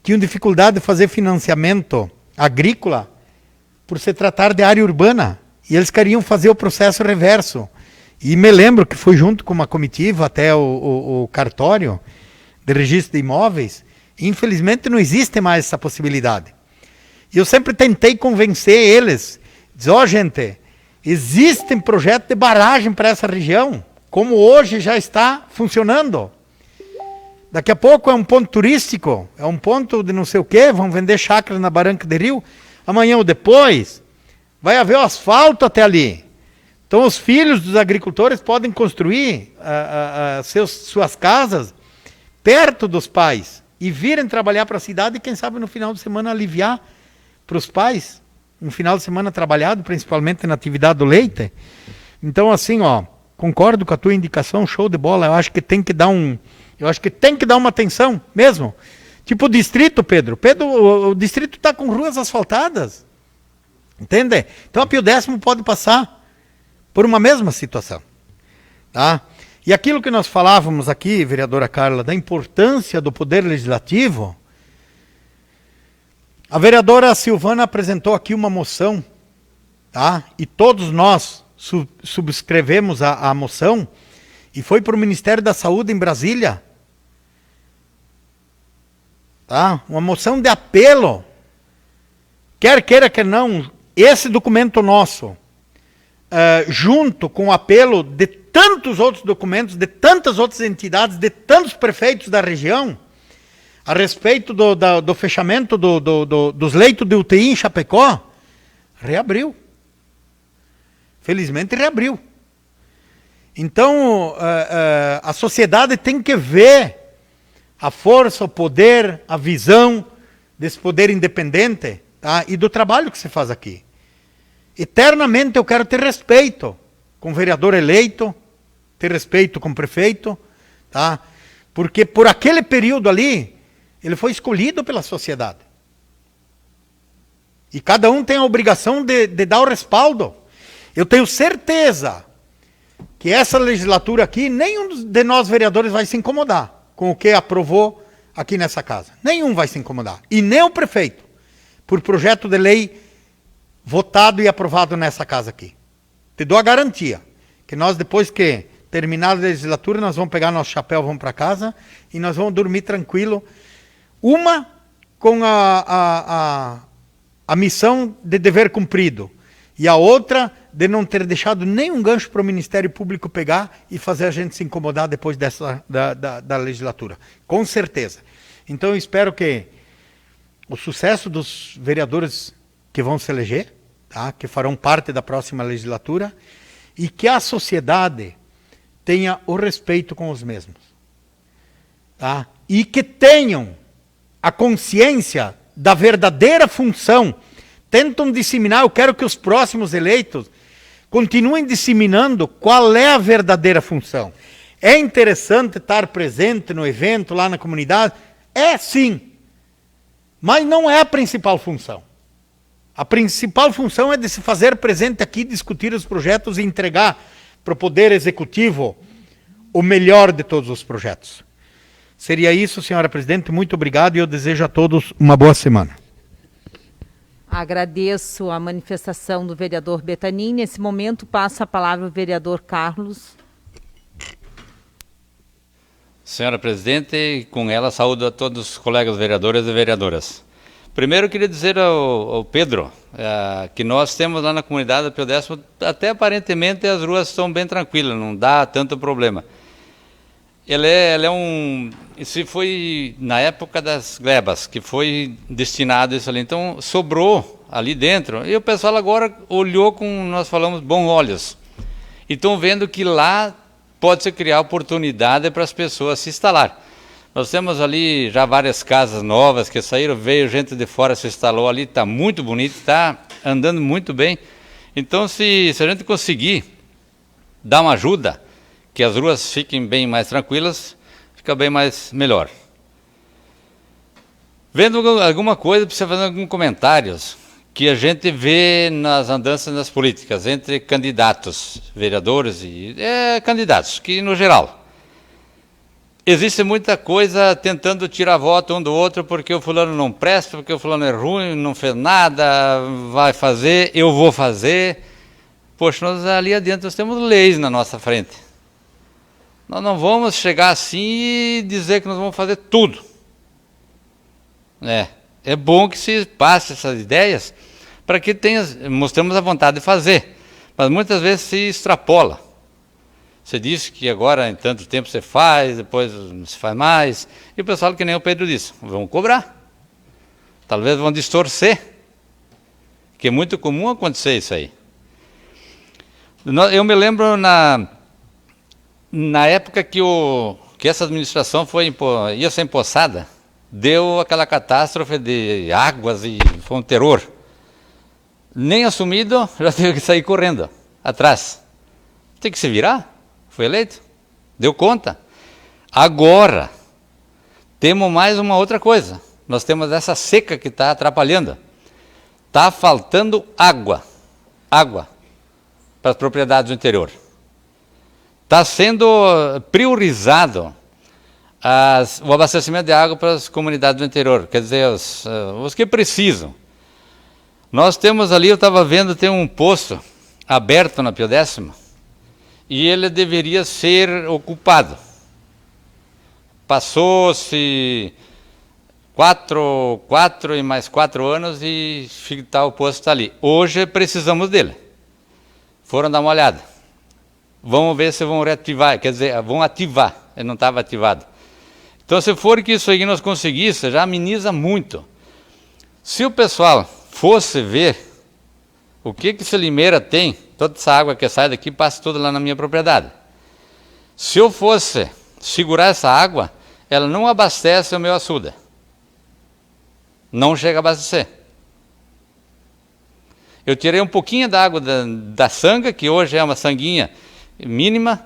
Tinham dificuldade de fazer financiamento agrícola por se tratar de área urbana. E eles queriam fazer o processo reverso. E me lembro que fui junto com uma comitiva até o cartório de registro de imóveis. E infelizmente não existe mais essa possibilidade. E eu sempre tentei convencer eles. Diz, gente, existem projetos de barragem para essa região, como hoje já está funcionando. Daqui a pouco é um ponto turístico, é um ponto de não sei o quê, vão vender chácaras na Barranca de Rio. Amanhã ou depois, vai haver o asfalto até ali. Então os filhos dos agricultores podem construir suas casas perto dos pais e virem trabalhar para a cidade e quem sabe no final de semana aliviar para os pais, um final de semana trabalhado, principalmente na atividade do leite. Então assim, concordo com a tua indicação, show de bola, eu acho que tem que dar uma atenção mesmo. Tipo o distrito, Pedro, o distrito está com ruas asfaltadas, entende? Então a Pio X pode passar por uma mesma situação, tá? E aquilo que nós falávamos aqui, vereadora Carla, da importância do poder legislativo, a vereadora Silvana apresentou aqui uma moção, tá? E todos nós subscrevemos a moção e foi para o Ministério da Saúde em Brasília, tá? Uma moção de apelo, quer queira que não, esse documento nosso, junto com o apelo de tantos outros documentos, de tantas outras entidades, de tantos prefeitos da região, a respeito do fechamento dos leitos de UTI em Chapecó, reabriu. Felizmente reabriu. Então, a sociedade tem que ver a força, o poder, a visão desse poder independente, tá? E do trabalho que se faz aqui. Eternamente eu quero ter respeito com o vereador eleito, ter respeito com o prefeito, tá? Porque por aquele período ali, ele foi escolhido pela sociedade. E cada um tem a obrigação de dar o respaldo. Eu tenho certeza que essa legislatura aqui, nenhum de nós vereadores vai se incomodar com o que aprovou aqui nessa casa. Nenhum vai se incomodar. E nem o prefeito, por projeto de lei votado e aprovado nessa casa aqui. Te dou a garantia que nós, depois que terminar a legislatura, nós vamos pegar nosso chapéu, vamos para casa e nós vamos dormir tranquilo. Uma com a missão de dever cumprido e a outra de não ter deixado nenhum gancho para o Ministério Público pegar e fazer a gente se incomodar depois da legislatura. Com certeza. Então eu espero que o sucesso dos vereadores que vão se eleger, tá? Que farão parte da próxima legislatura, e que a sociedade tenha o respeito com os mesmos. Tá? E que tenham a consciência da verdadeira função. Tentam disseminar, eu quero que os próximos eleitos continuem disseminando qual é a verdadeira função. É interessante estar presente no evento, lá na comunidade? É sim, mas não é a principal função. A principal função é de se fazer presente aqui, discutir os projetos e entregar para o Poder Executivo o melhor de todos os projetos. Seria isso, senhora presidente. Muito obrigado e eu desejo a todos uma boa semana. Agradeço a manifestação do vereador Betanin. Nesse momento, passo a palavra ao vereador Carlos. Senhora presidente, com ela saúdo a todos os colegas vereadores e vereadoras. Primeiro, eu queria dizer ao Pedro que nós temos lá na comunidade do Pio Décimo, até aparentemente as ruas estão bem tranquilas, não dá tanto problema. Ele é isso foi na época das glebas, que foi destinado isso ali, então sobrou ali dentro, e o pessoal agora olhou com, nós falamos, bons olhos, e estão vendo que lá pode-se criar oportunidade para as pessoas se instalar. Nós temos ali já várias casas novas que saíram, veio gente de fora, se instalou ali, está muito bonito, está andando muito bem. Então, se a gente conseguir dar uma ajuda, que as ruas fiquem bem mais tranquilas, fica bem mais melhor. Vendo alguma coisa, precisa fazer alguns comentários que a gente vê nas andanças das políticas, entre candidatos, vereadores e candidatos, que no geral existe muita coisa tentando tirar voto um do outro, porque o fulano não presta, porque o fulano é ruim, não fez nada, vai fazer, eu vou fazer. Poxa, nós ali adiante nós temos leis na nossa frente. Nós não vamos chegar assim e dizer que nós vamos fazer tudo. É bom que se passe essas ideias para que mostremos a vontade de fazer, mas muitas vezes se extrapola. Você disse que agora em tanto tempo você faz, depois não se faz mais. E o pessoal, que nem o Pedro disse, vão cobrar. Talvez vão distorcer. Que é muito comum acontecer isso aí. Eu me lembro na época que essa administração ia ser empossada, deu aquela catástrofe de águas e foi um terror. Nem assumido, já teve que sair correndo atrás. Tem que se virar. Foi eleito, deu conta. Agora, temos mais uma outra coisa. Nós temos essa seca que está atrapalhando. Está faltando água para as propriedades do interior. Está sendo priorizado o abastecimento de água para as comunidades do interior, quer dizer, os que precisam. Nós temos ali, eu estava vendo, tem um poço aberto na Pio Décimo, e ele deveria ser ocupado. Passou-se 4 e mais 4 anos e o posto está ali. Hoje precisamos dele. Foram dar uma olhada. Vamos ver se vão reativar, quer dizer, vão ativar, ele não estava ativado. Então, se for que isso aí nós conseguíssemos, já ameniza muito. Se o pessoal fosse ver o que esse Limeira tem, toda essa água que sai daqui passa toda lá na minha propriedade. Se eu fosse segurar essa água, ela não abastece o meu açude. Não chega a abastecer. Eu tirei um pouquinho da água da sanga, que hoje é uma sanguinha mínima,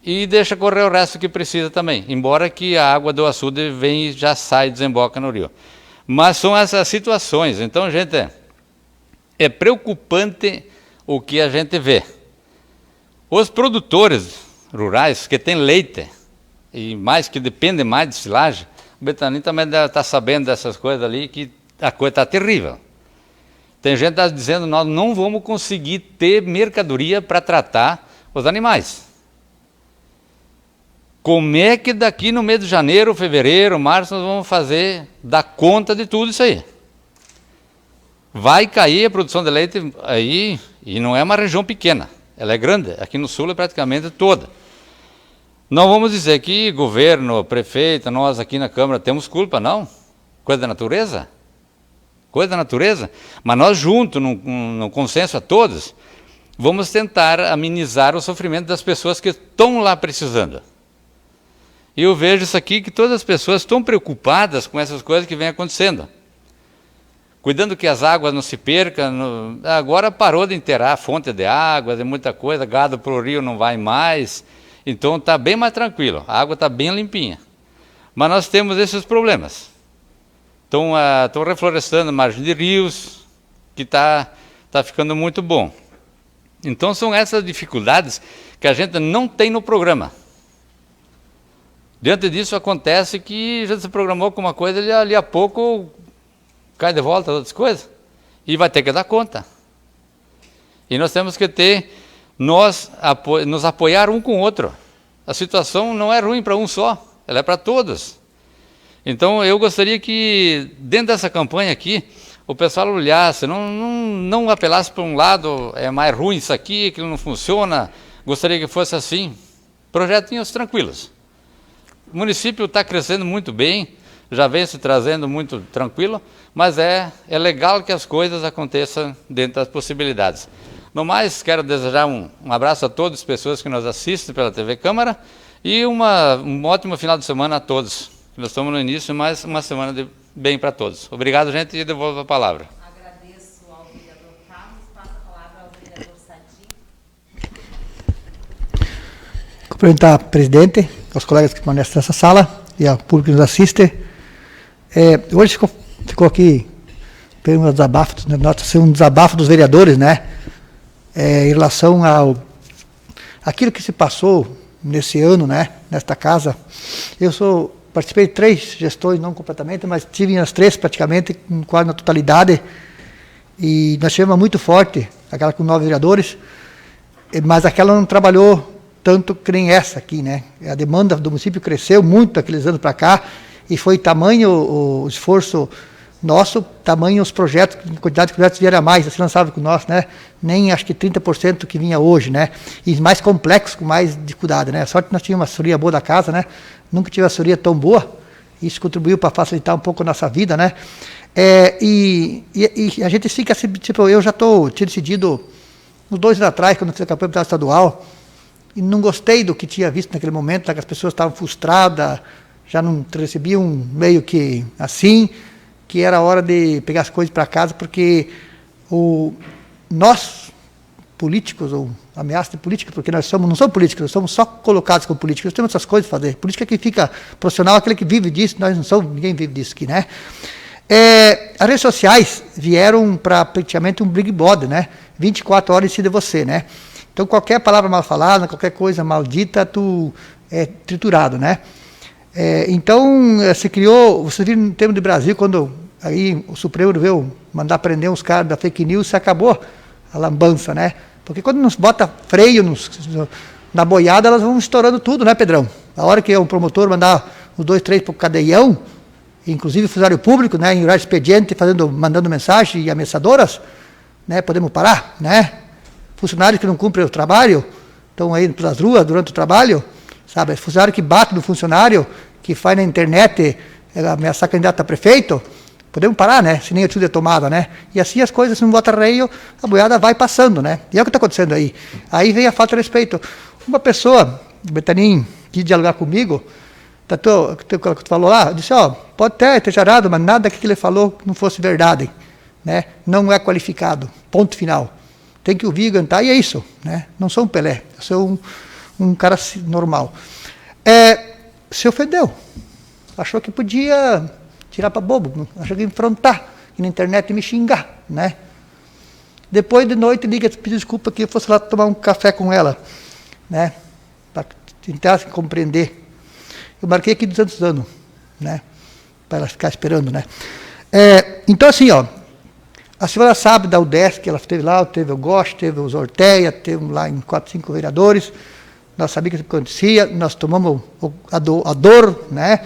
e deixa correr o resto que precisa também. Embora que a água do açude vem e já sai e desemboca no rio. Mas são essas situações. Então, gente, é preocupante o que a gente vê. Os produtores rurais que têm leite, e mais que dependem mais de silagem, o Betanin também está sabendo dessas coisas ali, que a coisa está terrível. Tem gente que está dizendo, nós não vamos conseguir ter mercadoria para tratar os animais. Como é que daqui no mês de janeiro, fevereiro, março, nós vamos dar conta de tudo isso aí? Vai cair a produção de leite aí, e não é uma região pequena, ela é grande, aqui no sul é praticamente toda. Não vamos dizer que governo, prefeito, nós aqui na Câmara temos culpa, não. Coisa da natureza. Coisa da natureza. Mas nós juntos, num consenso a todos, vamos tentar amenizar o sofrimento das pessoas que estão lá precisando. E eu vejo isso aqui, que todas as pessoas estão preocupadas com essas coisas que vêm acontecendo. Cuidando que as águas não se percam. Agora parou de enterrar a fonte de água, de muita coisa, gado para o rio não vai mais. Então está bem mais tranquilo, a água está bem limpinha. Mas nós temos esses problemas. Estão reflorestando a margem de rios, que está ficando muito bom. Então são essas dificuldades que a gente não tem no programa. Diante disso acontece que a gente se programou com uma coisa e ali a pouco cai de volta outras coisas. E vai ter que dar conta. E nós temos que nos apoiar um com o outro. A situação não é ruim para um só, ela é para todos. Então eu gostaria que dentro dessa campanha aqui, o pessoal olhasse, não apelasse para um lado, é mais ruim isso aqui, aquilo não funciona, gostaria que fosse assim, projetinhos tranquilos. O município está crescendo muito bem, já vem se trazendo muito tranquilo, mas é legal que as coisas aconteçam dentro das possibilidades. No mais, quero desejar um abraço a todas as pessoas que nos assistem pela TV Câmara e um ótimo final de semana a todos. Nós estamos no início, mais uma semana de bem para todos. Obrigado, gente, e devolvo a palavra. Agradeço ao vereador Carlos, passo a palavra ao vereador Sadi. Cumprimentar a presidente, aos colegas que permanecem nessa sala e ao público que nos assiste. Hoje ficou aqui um desabafo, um desabafo dos vereadores, né? Em relação aquilo que se passou nesse ano, né? Nesta casa. Participei de 3 gestões, não completamente, mas tive as 3 praticamente, quase na totalidade. E nós tivemos muito forte, aquela com 9 vereadores, mas aquela não trabalhou tanto que nem essa aqui, né? A demanda do município cresceu muito daqueles anos para cá, e foi tamanho o esforço nosso, tamanho os projetos, quantidade de projetos vieram a mais, você não sabe com nós, né? Nem acho que 30% que vinha hoje, né? E mais complexo, com mais dificuldade, né? A sorte que nós tínhamos uma assessoria boa da casa, né? Nunca tive uma assessoria tão boa, isso contribuiu para facilitar um pouco a nossa vida, né? E a gente fica assim, tipo, eu já tinha decidido, uns 2 anos atrás, quando eu fiz a campanha estadual, e não gostei do que tinha visto naquele momento, que as pessoas estavam frustradas, já não recebiam meio que assim, que era a hora de pegar as coisas para casa, porque nós, políticos, ou ameaça de política, porque nós não somos políticos, nós somos só colocados como políticos, nós temos essas coisas a fazer. Política é que fica profissional, aquele que vive disso, nós não somos, ninguém vive disso aqui, né? As redes sociais vieram para praticamente um big brother, né? 24 horas em cima de você, né? Então, qualquer palavra mal falada, qualquer coisa maldita, tu é triturado, né? Então, se criou, você viu no termo de Brasil, quando aí o Supremo veio mandar prender uns caras da fake news, se acabou a lambança, né? Porque quando nos bota freio na boiada, elas vão estourando tudo, né, Pedrão? A hora que o promotor mandar os 2, 3 para o cadeião, inclusive o funcionário público, né, em horário expediente, mandando mensagem e ameaçadoras, né, podemos parar, né? Funcionários que não cumprem o trabalho, estão aí pelas ruas durante o trabalho, sabe? Funcionário que bate no funcionário, que faz na internet ameaçar candidato a prefeito, podemos parar, né? Se nem a atitude é tomada, né? E assim as coisas, se não bota arreio, a boiada vai passando, né? E é o que está acontecendo aí. Aí vem a falta de respeito. Uma pessoa, o Betanin, quis dialogar comigo, que tu falou lá, eu disse, pode ter gerado, mas nada que ele falou que não fosse verdade, né? Não é qualificado, ponto final. Tem que ouvir, cantar, e é isso, né? Não sou um Pelé, eu sou um cara normal. Se ofendeu, achou que podia tirar para bobo, achou que ia enfrentar na internet e me xingar, né? Depois de noite, liga, pediu desculpa que eu fosse lá tomar um café com ela, né? Para tentar se compreender. Eu marquei aqui 200 anos, né? Para ela ficar esperando, né? Então, assim, a senhora sabe da UDESC, ela esteve lá, teve o Gosto, teve o Zorteia, teve lá em 4, 5 vereadores, nós sabíamos o que acontecia, nós tomamos a dor, né?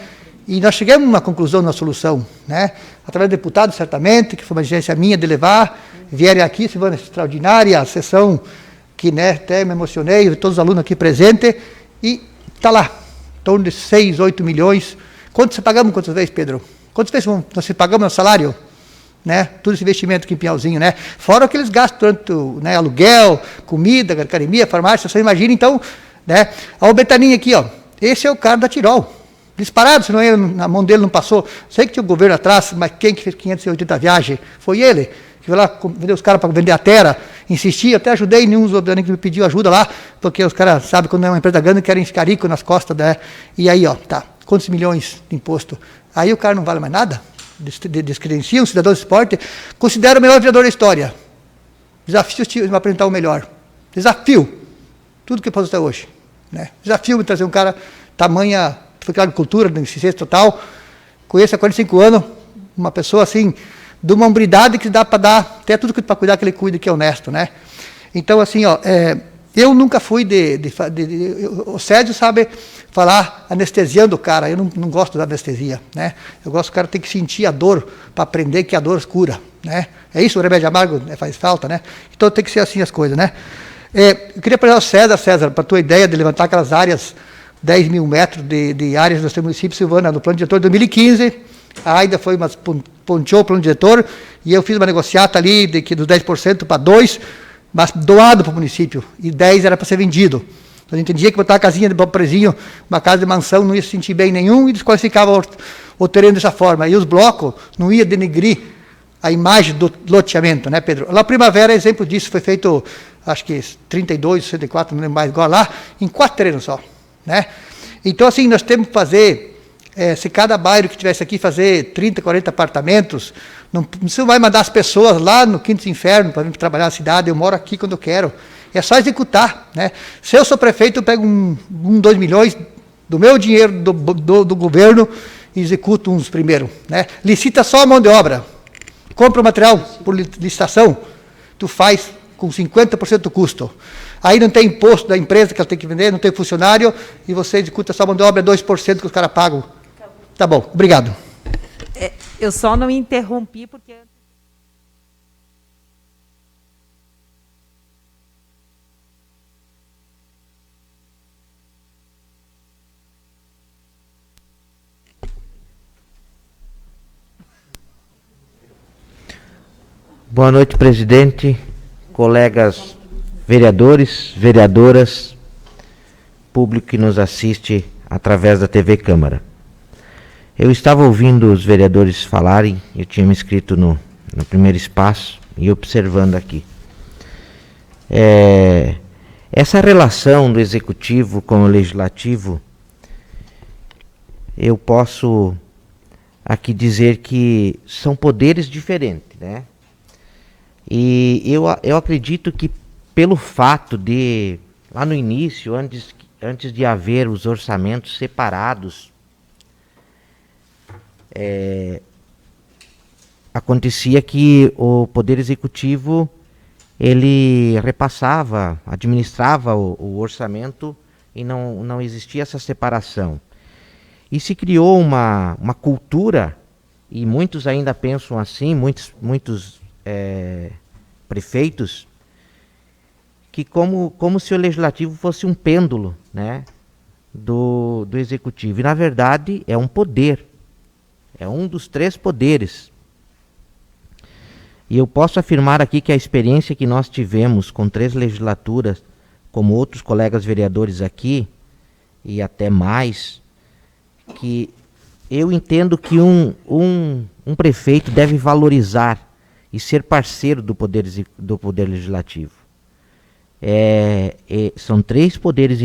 E nós chegamos a uma conclusão na solução, né? Através do deputado, certamente, que foi uma exigência minha de levar, vieram aqui, se vão extraordinária, a sessão que, né, até me emocionei, todos os alunos aqui presentes, e está lá, em torno de 6, 8 milhões. Quanto você pagamos quantas vezes, Pedro? Quantas vezes nós pagamos no salário? Né? Todo esse investimento aqui em Pinhalzinho, né? Fora aqueles gastos, tanto, né, aluguel, comida, academia, farmácia, você imagina, então, né? O Betaninha aqui, esse é o cara da Tirol. Disparado, senão na mão dele não passou. Sei que tinha o governo atrás, mas quem que fez 580 viagens? Foi ele, que foi lá vender os caras para vender a terra, insistia, até ajudei nenhum que me pediu ajuda lá, porque os caras sabem quando é uma empresa grande, querem ficar rico nas costas, né? E aí, tá, quantos milhões de imposto? Aí o cara não vale mais nada? Descredencia um cidadão de esporte, considera o melhor vereador da história. Desafio me apresentar o melhor. Desafio. Tudo que eu faço até hoje. Né? Desafio me trazer um cara tamanha, foi criado em cultura, de ciência total, conheço há 45 anos, uma pessoa assim, de uma hombridade que dá para dar até tudo para cuidar que ele cuida, que é honesto, né? Então, assim, eu nunca fui o Sérgio sabe falar anestesiando o cara, eu não gosto da anestesia, né? Eu gosto que o cara tem que sentir a dor para aprender que a dor cura, né? É isso, o remédio amargo faz falta, né? Então tem que ser assim as coisas, né? Eu queria perguntar ao César, para a tua ideia de levantar aquelas áreas, 10 mil metros de áreas do seu município, Silvana, no plano diretor de 2015, a Aida foi, mas ponteou o plano diretor, e eu fiz uma negociata ali dos 10% para 2%, mas doado para o município, e 10 era para ser vendido. Então, eu entendia que botar a casinha de prezinho, uma casa de mansão, não ia se sentir bem nenhum, e desqualificava o terreno dessa forma. E os blocos não ia denegrir a imagem do loteamento, né, Pedro? Lá Primavera, exemplo disso, foi feito, acho que 32, 64, não lembro mais, agora lá, em 4 terrenos só, né? Então, assim, nós temos que fazer, se cada bairro que tivesse aqui fazer 30, 40 apartamentos, você não vai mandar as pessoas lá no Quinto Inferno para vir trabalhar na cidade, eu moro aqui quando eu quero. É só executar, né? Se eu sou prefeito, eu pego 2 milhões do meu dinheiro do governo e executo uns primeiro, né? Licita só a mão de obra. Compra o material por licitação, tu faz com 50% do custo. Aí não tem imposto da empresa que ela tem que vender, não tem funcionário, e você executa só a mão de obra, 2% que os caras pagam. Tá bom, obrigado. Eu só não interrompi porque... Boa noite, presidente, colegas vereadores, vereadoras, público que nos assiste através da TV Câmara. Eu estava ouvindo os vereadores falarem, eu tinha me inscrito no primeiro espaço e observando aqui. Essa relação do executivo com o legislativo, eu posso aqui dizer que são poderes diferentes, né? E eu acredito que pelo fato de, lá no início, antes de haver os orçamentos separados, acontecia que o Poder Executivo, ele repassava, administrava o orçamento e não existia essa separação. E se criou uma cultura, e muitos ainda pensam assim, muitos prefeitos, que como se o legislativo fosse um pêndulo, né, do executivo. E, na verdade, é um poder. É um dos 3 poderes. E eu posso afirmar aqui que a experiência que nós tivemos com 3 legislaturas, como outros colegas vereadores aqui, e até mais, que eu entendo que um prefeito deve valorizar e ser parceiro do poder legislativo. São 3 poderes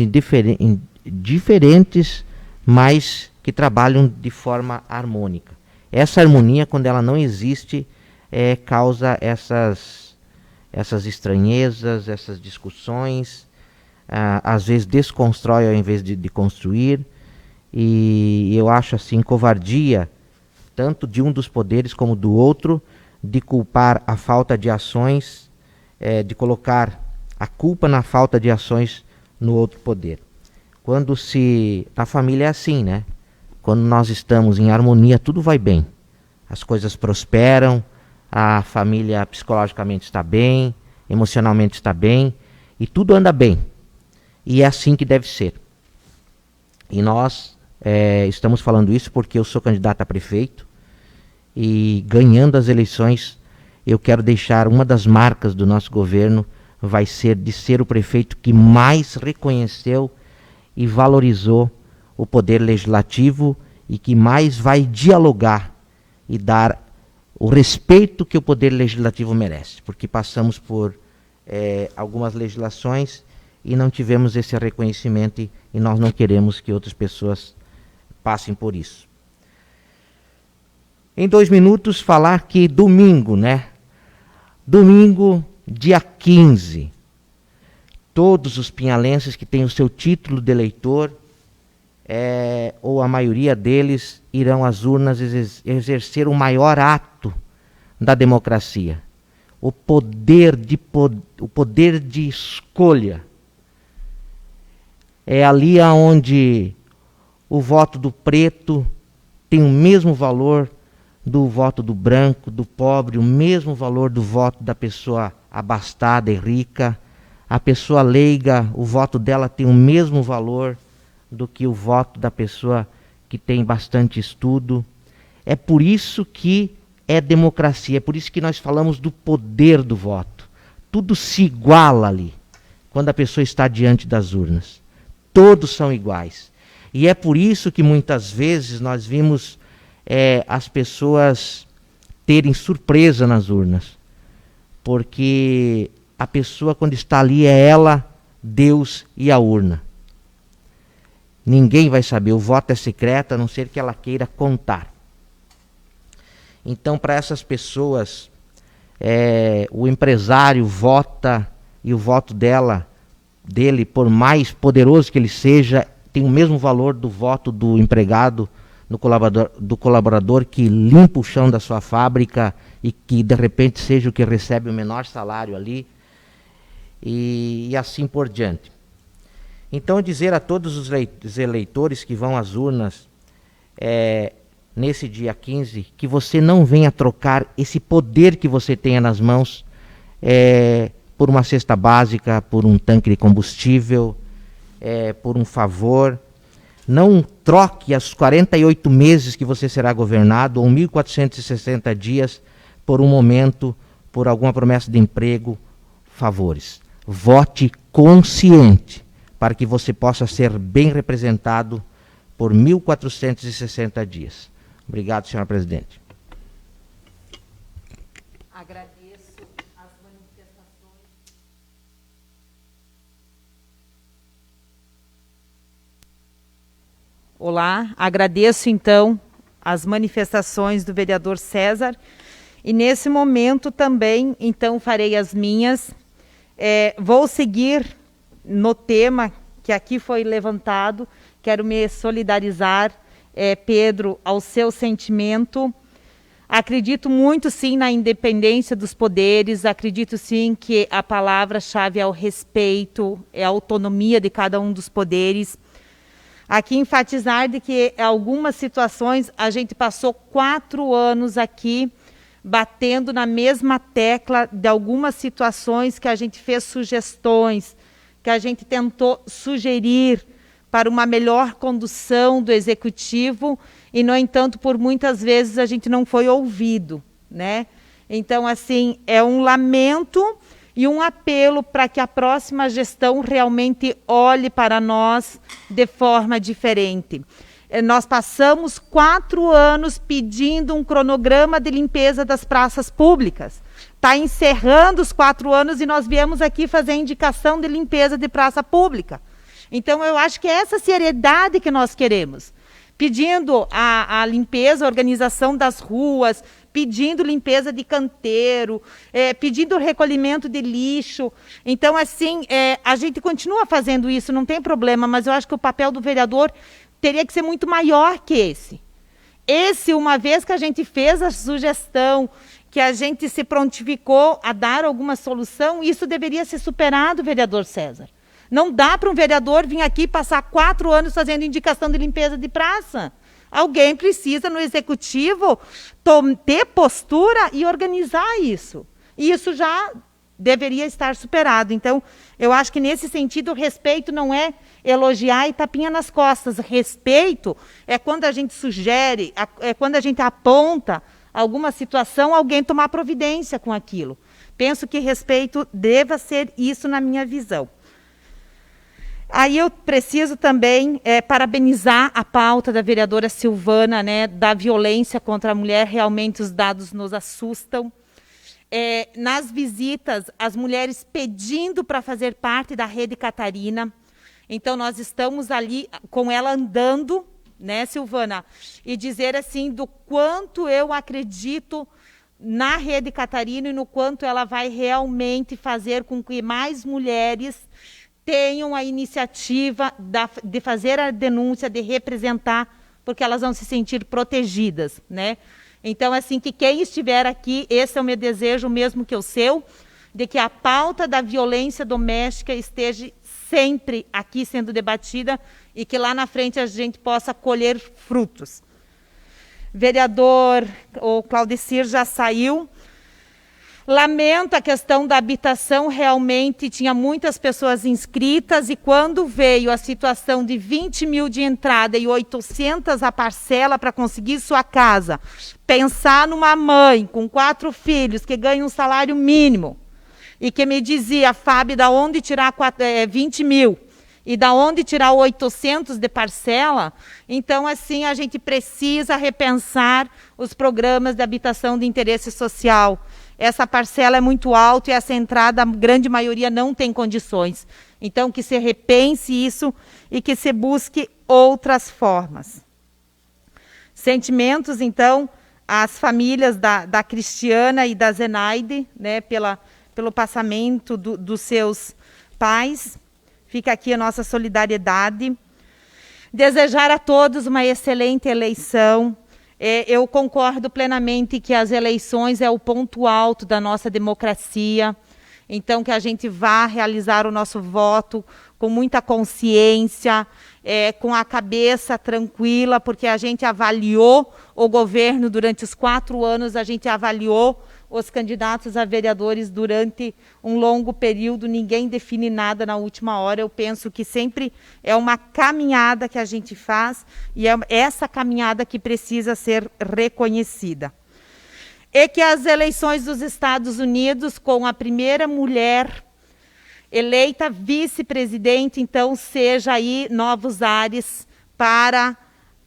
diferentes, mas que trabalham de forma harmônica. Essa harmonia, quando ela não existe, causa essas estranhezas, essas discussões, às vezes desconstrói ao invés de construir, e eu acho assim covardia, tanto de um dos poderes como do outro, de culpar a falta de ações, de colocar a culpa na falta de ações no outro poder. A família é assim, né? Quando nós estamos em harmonia, tudo vai bem. As coisas prosperam, a família psicologicamente está bem, emocionalmente está bem, e tudo anda bem. E é assim que deve ser. E nós estamos falando isso porque eu sou candidato a prefeito, e ganhando as eleições, eu quero deixar uma das marcas do nosso governo, vai ser de ser o prefeito que mais reconheceu e valorizou o poder legislativo e que mais vai dialogar e dar o respeito que o poder legislativo merece, porque passamos por algumas legislações e não tivemos esse reconhecimento, e nós não queremos que outras pessoas passem por isso. Em 2 minutos, falar que domingo, né? Domingo, dia 15, todos os pinhalenses que têm o seu título de eleitor, ou a maioria deles, irão às urnas exercer o maior ato da democracia. O poder de escolha. É ali onde o voto do preto tem o mesmo valor do voto do branco, do pobre, o mesmo valor do voto da pessoa abastada e rica. A pessoa leiga, o voto dela tem o mesmo valor do que o voto da pessoa que tem bastante estudo. É por isso que é democracia, é por isso que nós falamos do poder do voto. Tudo se iguala ali, quando a pessoa está diante das urnas. Todos são iguais. E é por isso que muitas vezes nós vimos as pessoas terem surpresa nas urnas. Porque a pessoa, quando está ali, é ela, Deus e a urna. Ninguém vai saber, o voto é secreto, a não ser que ela queira contar. Então, para essas pessoas, o empresário vota, e o voto dele, por mais poderoso que ele seja, tem o mesmo valor do voto do empregado, do colaborador que limpa o chão da sua fábrica e que de repente seja o que recebe o menor salário ali, e assim por diante. Então, dizer a todos os eleitores que vão às urnas nesse dia 15, que você não venha trocar esse poder que você tenha nas mãos por uma cesta básica, por um tanque de combustível, por um favor. Não troque os 48 meses que você será governado, ou 1.460 dias, por um momento, por alguma promessa de emprego, favores. Vote consciente, para que você possa ser bem representado por 1.460 dias. Obrigado, senhora presidente. Agradeço as manifestações. Olá, agradeço então as manifestações do vereador César, e nesse momento também, então, farei as minhas. Vou seguir no tema que aqui foi levantado. Quero me solidarizar, Pedro, ao seu sentimento. Acredito muito, sim, na independência dos poderes. Acredito, sim, que a palavra-chave é o respeito, é a autonomia de cada um dos poderes. Aqui enfatizar de que em algumas situações a gente passou 4 anos aqui batendo na mesma tecla de algumas situações que a gente fez sugestões, que a gente tentou sugerir para uma melhor condução do executivo e, no entanto, por muitas vezes a gente não foi ouvido, né? Então, assim, é um lamento e um apelo para que a próxima gestão realmente olhe para nós de forma diferente. Nós passamos 4 anos pedindo um cronograma de limpeza das praças públicas. Está encerrando os 4 anos e nós viemos aqui fazer a indicação de limpeza de praça pública. Então, eu acho que é essa seriedade que nós queremos. Pedindo a limpeza, a organização das ruas, pedindo limpeza de canteiro, pedindo recolhimento de lixo. Então, assim, a gente continua fazendo isso, não tem problema, mas eu acho que o papel do vereador teria que ser muito maior que esse. Esse, uma vez que a gente fez a sugestão, que a gente se prontificou a dar alguma solução, isso deveria ser superado, vereador César. Não dá para um vereador vir aqui passar 4 anos fazendo indicação de limpeza de praça. Alguém precisa, no executivo, ter postura e organizar isso. E isso já deveria estar superado. Então, eu acho que, nesse sentido, o respeito não é elogiar e tapinha nas costas. Respeito é quando a gente sugere, é quando a gente aponta alguma situação, alguém tomar providência com aquilo. Penso que respeito deva ser isso na minha visão. Aí eu preciso também parabenizar a pauta da vereadora Silvana, né, da violência contra a mulher. Realmente os dados nos assustam. Nas visitas, as mulheres pedindo para fazer parte da Rede Catarina. Então, nós estamos ali com ela andando, né, Silvana? E dizer assim do quanto eu acredito na Rede Catarina e no quanto ela vai realmente fazer com que mais mulheres tenham a iniciativa de fazer a denúncia, de representar, porque elas vão se sentir protegidas, né? Então, assim, que quem estiver aqui, esse é o meu desejo, mesmo que o seu, de que a pauta da violência doméstica esteja sempre aqui sendo debatida e que lá na frente a gente possa colher frutos. Vereador, o Claudecir já saiu. Lamento a questão da habitação, realmente tinha muitas pessoas inscritas e quando veio a situação de 20 mil de entrada e 800 a parcela para conseguir sua casa, pensar numa mãe com 4 filhos que ganha um salário mínimo e que me dizia, Fábio, da onde tirar 20 mil e da onde tirar 800 de parcela, então assim a gente precisa repensar os programas de habitação de interesse social. Essa parcela é muito alta e essa entrada, a grande maioria não tem condições. Então, que se repense isso e que se busque outras formas. Sentimentos, então, às famílias da Cristiana e da Zenaide, né, pelo passamento dos seus pais. Fica aqui a nossa solidariedade. Desejar a todos uma excelente eleição. Eu concordo plenamente que as eleições é o ponto alto da nossa democracia. Então, que a gente vá realizar o nosso voto com muita consciência, com a cabeça tranquila, porque a gente avaliou o governo durante os 4 anos, a gente avaliou os candidatos a vereadores durante um longo período, ninguém define nada na última hora. Eu penso que sempre é uma caminhada que a gente faz e é essa caminhada que precisa ser reconhecida. E que as eleições dos Estados Unidos, com a primeira mulher eleita vice-presidente, então seja aí novos ares para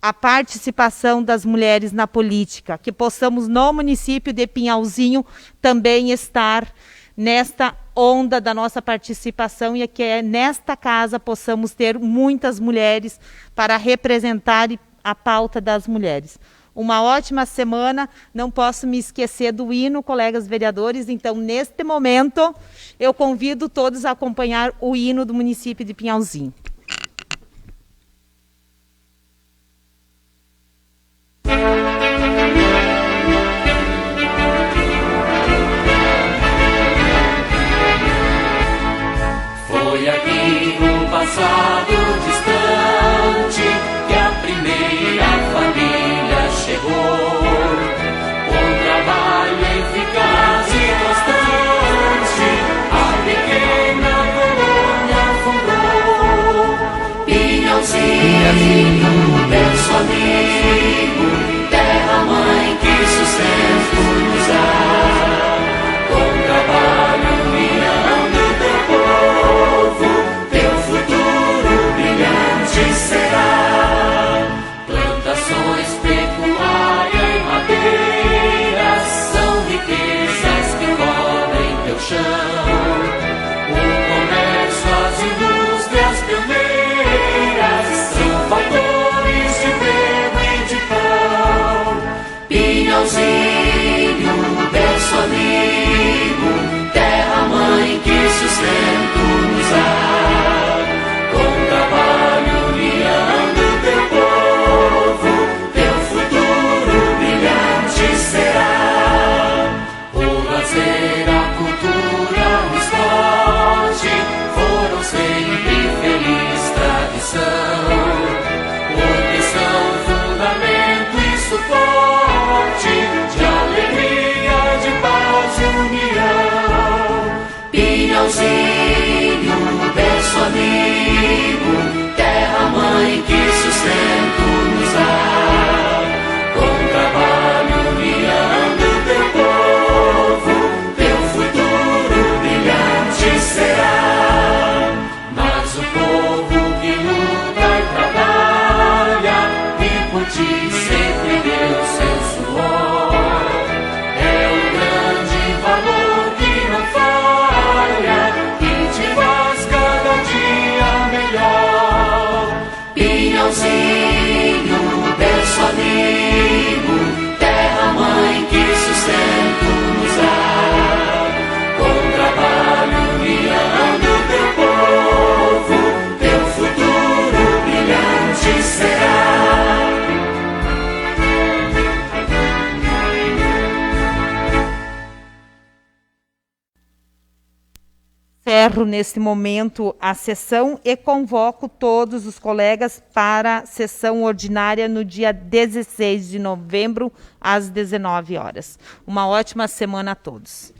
a participação das mulheres na política, que possamos no município de Pinhalzinho também estar nesta onda da nossa participação e que nesta casa possamos ter muitas mulheres para representar a pauta das mulheres. Uma ótima semana, não posso me esquecer do hino, colegas vereadores, então neste momento eu convido todos a acompanhar o hino do município de Pinhalzinho. Foi aqui no passado distante que a primeira família chegou, com trabalho O comércio, as indústrias pioneiras são fatores de emprego e de pão. Pinhalzinho, berço amigo, terra-mãe que sustento nos dá. Com trabalho, união do teu povo, teu futuro brilhante será. O lazer, a cultura, o esporte foram sempre feliz tradição. Porque são fundamento e suporte de alegria, de paz e união. Pinhalzinho, berço amigo, terra-mãe que sustento nos dá. Com trabalho, união do teu povo, teu futuro brilhante será. Mas o povo que luta e trabalha e por ti sempre deu seu suor, é o grande valor que não falha, que te faz cada dia melhor. Pinhalzinho, berço amigo, terra-mãe que sustento nos dá. Com trabalho, união do teu povo, teu futuro brilhante será. Encerro neste momento a sessão e convoco todos os colegas para a sessão ordinária no dia 16 de novembro, às 19 horas. Uma ótima semana a todos.